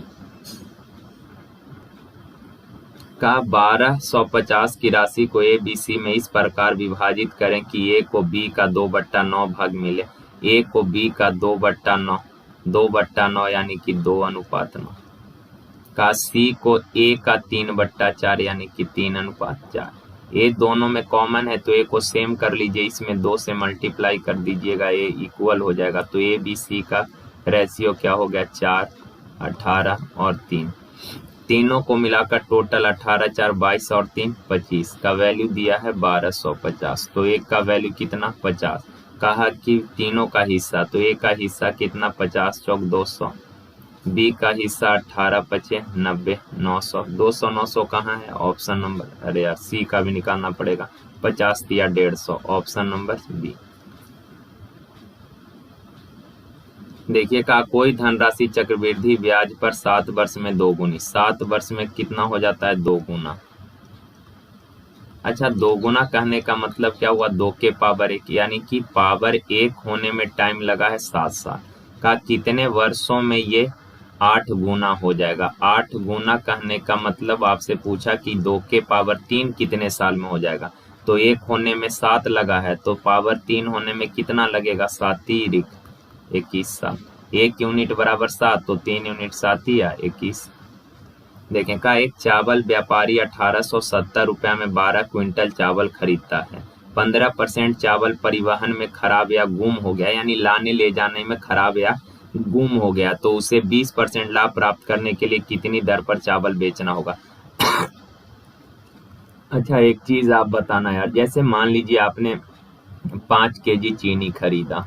का। 1250 की राशि को ए बी सी में इस प्रकार विभाजित करें कि ए को बी का 2/9 भाग मिले। ए को बी का 2/9 यानी कि 2:9 का। सी को ए का 3/4 यानी कि 3:4। ए दोनों में कॉमन है तो ए को सेम कर लीजिए, इसमें 2 से मल्टीप्लाई कर दीजिएगा, ए इक्वल हो जाएगा। तो ए बी सी का रेशियो क्या हो गया 4, 18 और 3। तीनों को मिलाकर टोटल 18, 4, 22 और 3, 25 का वैल्यू दिया है 1250। तो एक का वैल्यू कितना 50। कहा कि तीनों का हिस्सा, तो ए का हिस्सा कितना 50 चौक 200, बी का हिस्सा 18 पचे 90, 900। 200 900 कहाँ है ऑप्शन नंबर, अरे यार सी का भी निकालना पड़ेगा। 50 दिया 150, ऑप्शन नंबर बी। देखिए, कहा कोई धनराशि चक्रवृद्धि ब्याज पर 7 वर्ष में 2 गुनी। 7 वर्ष में कितना हो जाता है 2 गुना। अच्छा, 2 गुना कहने का मतलब क्या हुआ 2 के पावर 1, यानी कि पावर 1 होने में टाइम लगा है 7 साल। का कितने वर्षों में ये 8 गुना हो जाएगा। 8 गुना कहने का मतलब आपसे पूछा कि 2 के पावर 3 कितने साल में हो जाएगा। तो 1 होने में 7 लगा है तो पावर 3 होने में कितना लगेगा 7 21 साल। 1 यूनिट बराबर 7 तो 3 यूनिट 7 या 21। देखें, का एक चावल व्यापारी 1870 रुपया में 12 क्विंटल चावल खरीदता है। 15% चावल परिवहन में खराब या गुम हो गया, यानी लाने ले जाने में खराब या गुम हो गया, तो उसे 20% लाभ प्राप्त करने के लिए कितनी दर पर चावल बेचना होगा। अच्छा एक चीज आप बताना यार, जैसे मान लीजिए आपने 5 kg चीनी खरीदा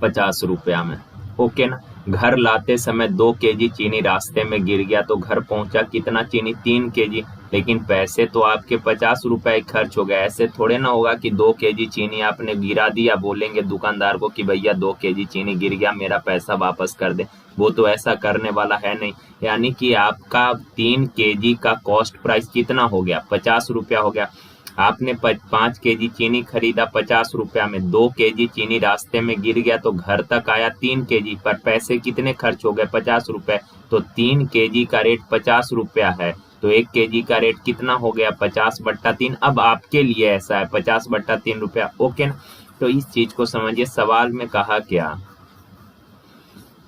50 रुपया में, ओके ना। घर लाते समय 2 kg चीनी रास्ते में गिर गया तो घर पहुंचा कितना चीनी, 3 kg। लेकिन पैसे तो आपके 50 रुपए खर्च हो गए। ऐसे थोड़े ना होगा कि 2 kg चीनी आपने गिरा दिया, बोलेंगे दुकानदार को कि भैया 2 kg चीनी गिर गया, मेरा पैसा वापस कर दे। वो तो ऐसा करने वाला है नहीं। यानी कि आपका 3 kg का कॉस्ट प्राइस कितना हो गया, 50 रुपया हो गया। आपने 5 kg चीनी खरीदा 50 रुपया में, 2 kg चीनी रास्ते में गिर गया तो घर तक आया 3 kg, पर पैसे कितने खर्च हो गए, 50 रुपए। तो 3 kg का रेट 50 रुपया है, तो 1 kg का रेट कितना हो गया, 50/3। अब आपके लिए ऐसा है 50/3 रुपया, ओके ना। तो इस चीज को समझिए, सवाल में कहा क्या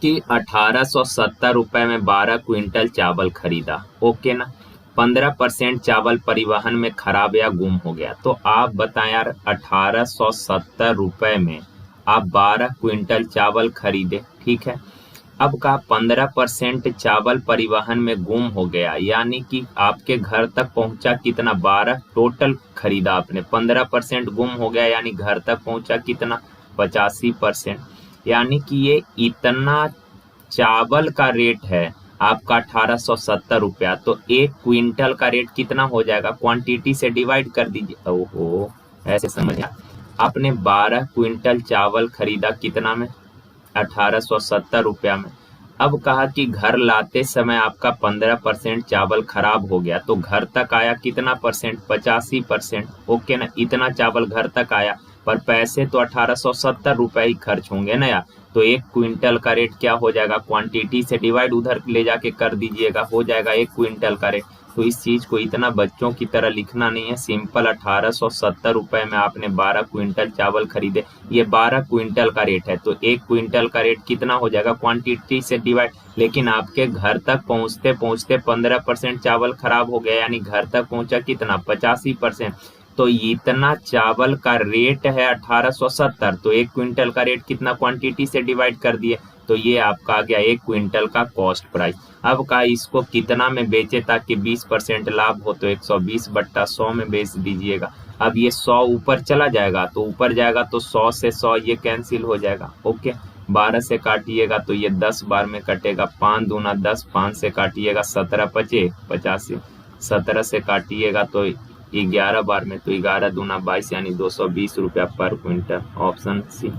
कि 1870 रुपए में 12 क्विंटल चावल खरीदा, ओके ना। 15% चावल परिवहन में खराब या गुम हो गया। तो आप बताएं यार, 1870 रुपए में आप 12 क्विंटल चावल खरीदे, ठीक है। अब का 15% चावल परिवहन में गुम हो गया, यानी कि आपके घर तक पहुंचा कितना, 12 टोटल खरीदा आपने, 15% गुम हो गया, यानी घर तक पहुंचा कितना, 85%। यानी कि ये इतना चावल का रेट है आपका 1870 रुपया। तो 1 क्विंटल का रेट कितना हो जाएगा, क्वांटिटी से डिवाइड कर दीजिए। ओहो, ऐसे समझिए, आपने 12 क्विंटल चावल खरीदा कितना में, 1870 रुपया में। अब कहा कि घर लाते समय आपका 15% चावल खराब हो गया, तो घर तक आया कितना परसेंट, 85%, ओके ना। इतना चावल घर तक आया, पर पैसे तो 1870 रुपए ही खर्च होंगे ना यार। तो 1 क्विंटल का रेट क्या हो जाएगा, क्वांटिटी से डिवाइड उधर ले जाके कर दीजिएगा, हो जाएगा 1 क्विंटल का रेट। तो इस चीज को इतना बच्चों की तरह लिखना नहीं है, सिंपल 1870 रुपए में आपने 12 क्विंटल चावल खरीदे, ये 12 क्विंटल का रेट है। तो 1 क्विंटल का रेट कितना हो जाएगा, क्वांटिटी से डिवाइड। लेकिन आपके घर तक पहुंचते पहुंचते 15% चावल खराब हो गया, यानी घर तक पहुंचा कितना, 85%। तो इतना चावल का रेट है 1870, तो 1 क्विंटल का रेट कितना, क्वांटिटी से डिवाइड कर दिए, तो ये आपका आ गया 1 क्विंटल का कॉस्ट प्राइस। अब का इसको कितना में बेचे ताकि 20% लाभ हो, तो 120/100 में बेच दीजिएगा। अब ये 100 ऊपर चला जाएगा, तो ऊपर जाएगा तो 100 से 100 ये कैंसिल हो जाएगा, ओके। 12 से काटिएगा तो ये 10 बार में कटेगा, 5 दूना 10, 5 से काटिएगा 17 पचे 85, 17 से काटिएगा तो 11 बार में, तो 11 दूना 22, यानी 220 रुपया पर क्विंटल, ऑप्शन सी।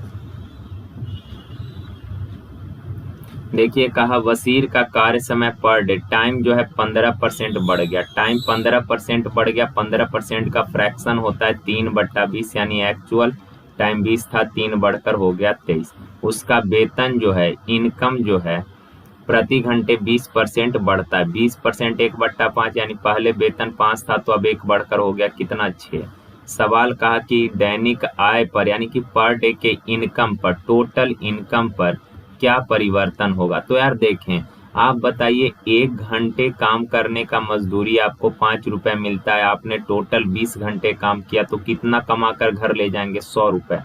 देखिए कहा वसीर का कार्य समय पर डे टाइम जो है 15% बढ़ गया। टाइम 15% बढ़ गया, 15% का फ्रैक्शन होता है 3/20, यानी एक्चुअल टाइम 20 था, 3 बढ़कर हो गया 23। उसका वेतन जो है, इनकम जो है प्रति घंटे 20% बढ़ता है, 20% 1/5, यानी पहले वेतन 5 था तो अब 1 बढ़कर हो गया कितना, 6। सवाल कहा कि दैनिक आय पर, यानी कि पर डे के इनकम पर, टोटल इनकम पर क्या परिवर्तन होगा। तो यार देखें, आप बताइए 1 घंटे काम करने का मजदूरी आपको 5 रुपए मिलता है, आपने टोटल 20 घंटे काम किया तो कितना कमा कर घर ले जाएंगे, 100 रुपए।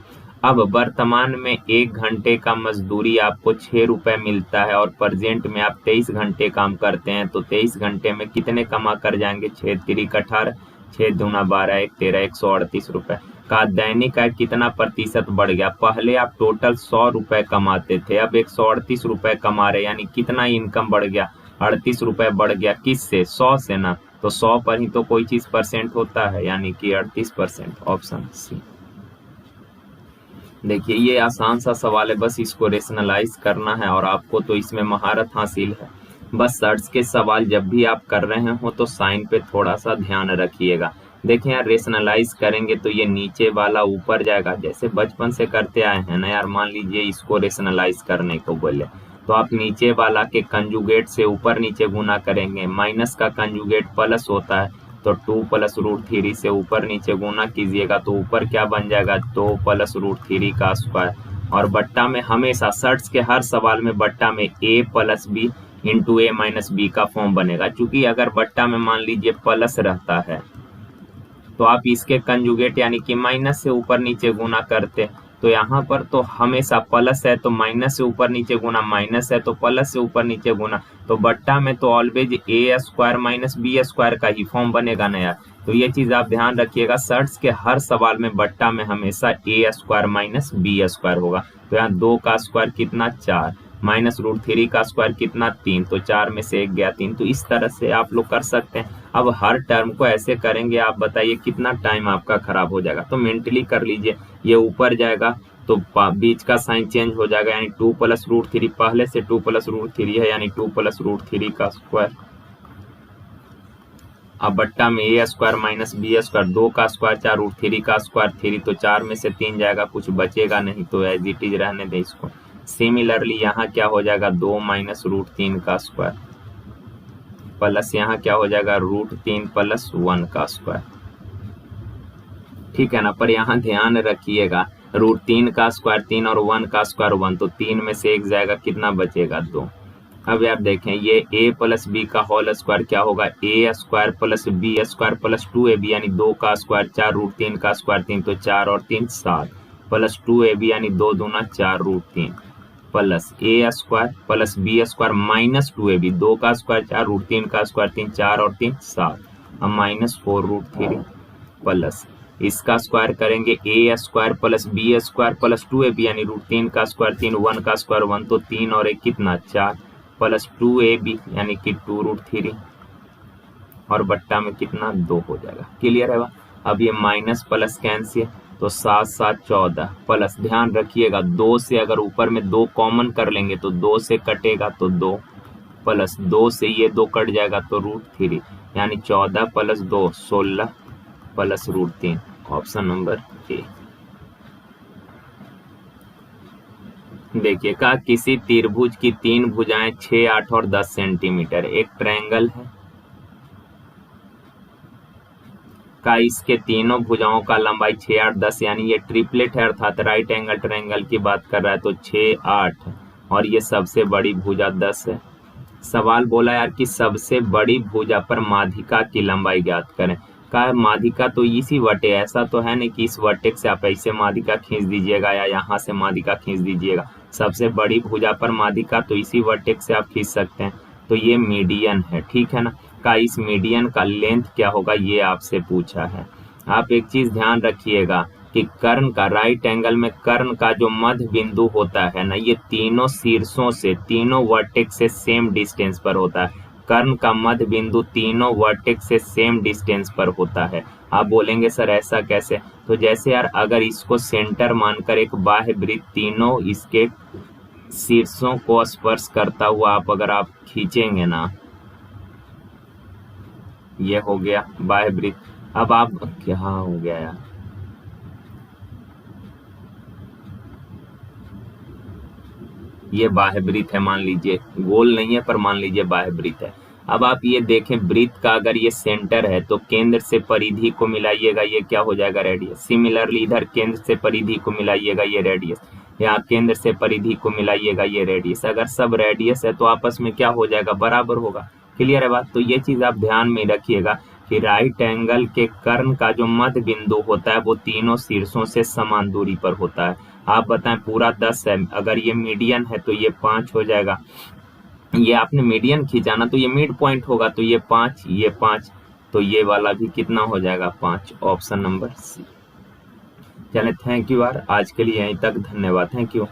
अब वर्तमान में 1 घंटे का मजदूरी आपको 6 रुपए मिलता है, और प्रेजेंट में आप 23 घंटे काम करते हैं, तो 23 घंटे में कितने कमा कर जाएंगे, 6 तिरिक 18, 6 दूना 12, 1 13, 138 रुपए। का दैनिक आय कितना प्रतिशत बढ़ गया, पहले आप टोटल 100 रुपए कमाते थे, अब 138 रुपए कमा रहे, यानी कितना इनकम बढ़ गया, 38 रुपए बढ़ गया। किससे, 100 से ना, तो 100 पर ही तो कोई चीज परसेंट होता है, यानी कि 38%, ऑप्शन सी। देखिए ये आसान सा सवाल है, बस इसको रेशनलाइज करना है और आपको तो इसमें महारत हासिल है। बस सर्च के सवाल जब भी आप कर रहे हो तो साइन पे थोड़ा सा ध्यान रखिएगा। देखें यार, रेशनलाइज करेंगे तो ये नीचे वाला ऊपर जाएगा, जैसे बचपन से करते आए हैं ना यार। मान लीजिए इसको रेशनलाइज करने को बोले तो आप नीचे वाला के कंजुगेट से ऊपर नीचे गुना करेंगे, माइनस का कंजुगेट प्लस होता है, तो 2 + √3 से ऊपर नीचे गुना कीजिएगा तो ऊपर क्या बन जाएगा, 2 + √3 का स्क्वायर। और बट्टा में हमेशा सर्च के हर सवाल में बट्टा में a + b × a - b का फॉर्म बनेगा। क्योंकि अगर बट्टा में मान लीजिए प्लस रहता है तो आप इसके कंजुगेट यानी कि माइनस से ऊपर नीचे गुना करते, तो यहाँ पर तो हमेशा प्लस है तो माइनस से ऊपर नीचे गुना, माइनस है तो प्लस से ऊपर नीचे गुना, तो बट्टा में तो always A square minus B square का ही फॉर्म बनेगा ना यार। तो ये चीज आप ध्यान रखिएगा, सर्ट्स के हर सवाल में बट्टा में हमेशा ए स्क्वायर माइनस बी स्क्वायर होगा। तो यहाँ 2 का स्क्वायर कितना 4, माइनस √3 का स्क्वायर कितना 3, तो 4 में से 1 गया 3। तो इस तरह से आप लोग कर सकते हैं। अब हर टर्म को ऐसे करेंगे, आप बताइए कितना टाइम आपका खराब हो जाएगा। तो मेंटली कर लीजिए, ये ऊपर जाएगा तो बीच का साइन चेंज हो जाएगा, यानी 2 + √3, पहले से 2 + √3 है यानी 2 + √3 का स्क्वायर। अब बट्टा में ए स्क्वायर माइनस बी स्क्वायर, 2 का स्क्वायर 4, √3 का स्क्वायर 3, तो 4 में से 3 जाएगा, कुछ बचेगा नहीं, तो एज इट इज रहने दे इसको। सिमिलरली यहाँ क्या हो जाएगा 2 माइनस √3 का स्क्वायर, प्लस यहाँ क्या हो जाएगा √3 + 1 का स्क्वायर। ठीक है ना, पर यहाँ ध्यान रखिएगा √3 का स्क्वायर 3 और 1 का स्क्वायर 1, तो 3 में से 1 जाएगा, कितना बचेगा 2। अब यार देखें, ये a + b का होल स्क्वायर क्या होगा a square + b square + 2ab, यानी 2 का स्क्वायर 4, √3 का स्क्वायर 3, तो 4 और 3 7, + 2ab यानी 2 दूना 4 √3, plus a square + b square minus 2ab, 2 का स्क्वायर 4, √3 का स्क्वायर 3, 4 और 3 7, अब -4 √3, प्लस इसका स्क्वायर करेंगे a square + b square + 2ab, यानी √3 का स्क्वायर 3, 1 का स्क्वायर 1, तो 3 और 1 कितना 4, + 2ab यानी कि 2 √3, और बट्टा में कितना 2 हो जाएगा। क्लियर है? अब ये माइनस प्लस कैंसिल, तो 7 7 14, प्लस ध्यान रखिएगा 2 से अगर ऊपर में 2 कॉमन कर लेंगे तो 2 से कटेगा तो 2, प्लस 2 से ये 2 कट जाएगा तो √3, यानी 14 + 2 16 + √3, ऑप्शन नंबर ए। देखिए का किसी त्रिभुज की 3 भुजाएं 6, 8 और 10 सेंटीमीटर, एक ट्रायंगल है का इसके तीनों भुजाओं का लंबाई 6, 8, 10, यानी ये ट्रिपलेट है, अर्थात राइट एंगल ट्रायंगल की बात कर रहा है, तो 6, 8 और ये सबसे बड़ी भुजा 10 है। सवाल बोला यार कि सबसे बड़ी भुजा पर माध्यिका की लंबाई ज्ञात करें। का माध्यिका तो इसी वटे, ऐसा तो है नहीं कि इस वर्टेक्स से आप ऐसे माध्यिका खींच दीजिएगा या यहाँ से माध्यिका खींच दीजिएगा। सबसे बड़ी भुजा पर माध्यिका तो इसी वर्टेक्स से आप खींच सकते हैं, तो ये मीडियन है। ठीक है ना, का इस मीडियन का लेंथ क्या होगा ये आपसे पूछा है। आप एक चीज ध्यान रखिएगा कि कर्ण का, राइट एंगल में कर्ण का जो मध्य बिंदु होता है ना, ये तीनों शीर्षों से, तीनों वर्टेक्स से सेम डिस्टेंस पर होता है। कर्ण का मध्य बिंदु तीनों वर्टेक्स से सेम डिस्टेंस पर होता है। आप बोलेंगे सर ऐसा कैसे? तो जैसे यार अगर इसको सेंटर मानकर एक बाह्य वृत्त तीनों इसके शीर्षों को स्पर्श करता हुआ अगर आप खींचेंगे ना, ये हो गया बाह्य वृत्त। अब आप क्या हो गया यार, ये बाह्य वृत्त है, मान लीजिए गोल नहीं है पर मान लीजिए बाह्य वृत्त है। अब आप ये देखें वृत्त का अगर ये सेंटर है तो केंद्र से परिधि को मिलाइएगा, ये क्या हो जाएगा रेडियस। सिमिलरली इधर केंद्र से परिधि को मिलाइएगा, ये रेडियस। यहाँ केंद्र से परिधि को मिलाइएगा, ये रेडियस। अगर सब रेडियस है तो आपस में क्या हो जाएगा, बराबर होगा। क्लियर है बात? तो ये चीज आप ध्यान में रखिएगा कि राइट एंगल के कर्ण का जो मध्य बिंदु होता है वो तीनों शीर्षों से समान दूरी पर होता है। आप बताएं पूरा 10 है, अगर ये मीडियन है तो ये 5 हो जाएगा। ये आपने मीडियन खींचा ना तो ये मिड पॉइंट होगा, तो ये 5, ये 5, तो ये वाला भी कितना हो जाएगा 5, ऑप्शन नंबर सी। चले, थैंक यू यार, आज के लिए यहीं तक, धन्यवाद, थैंक यू।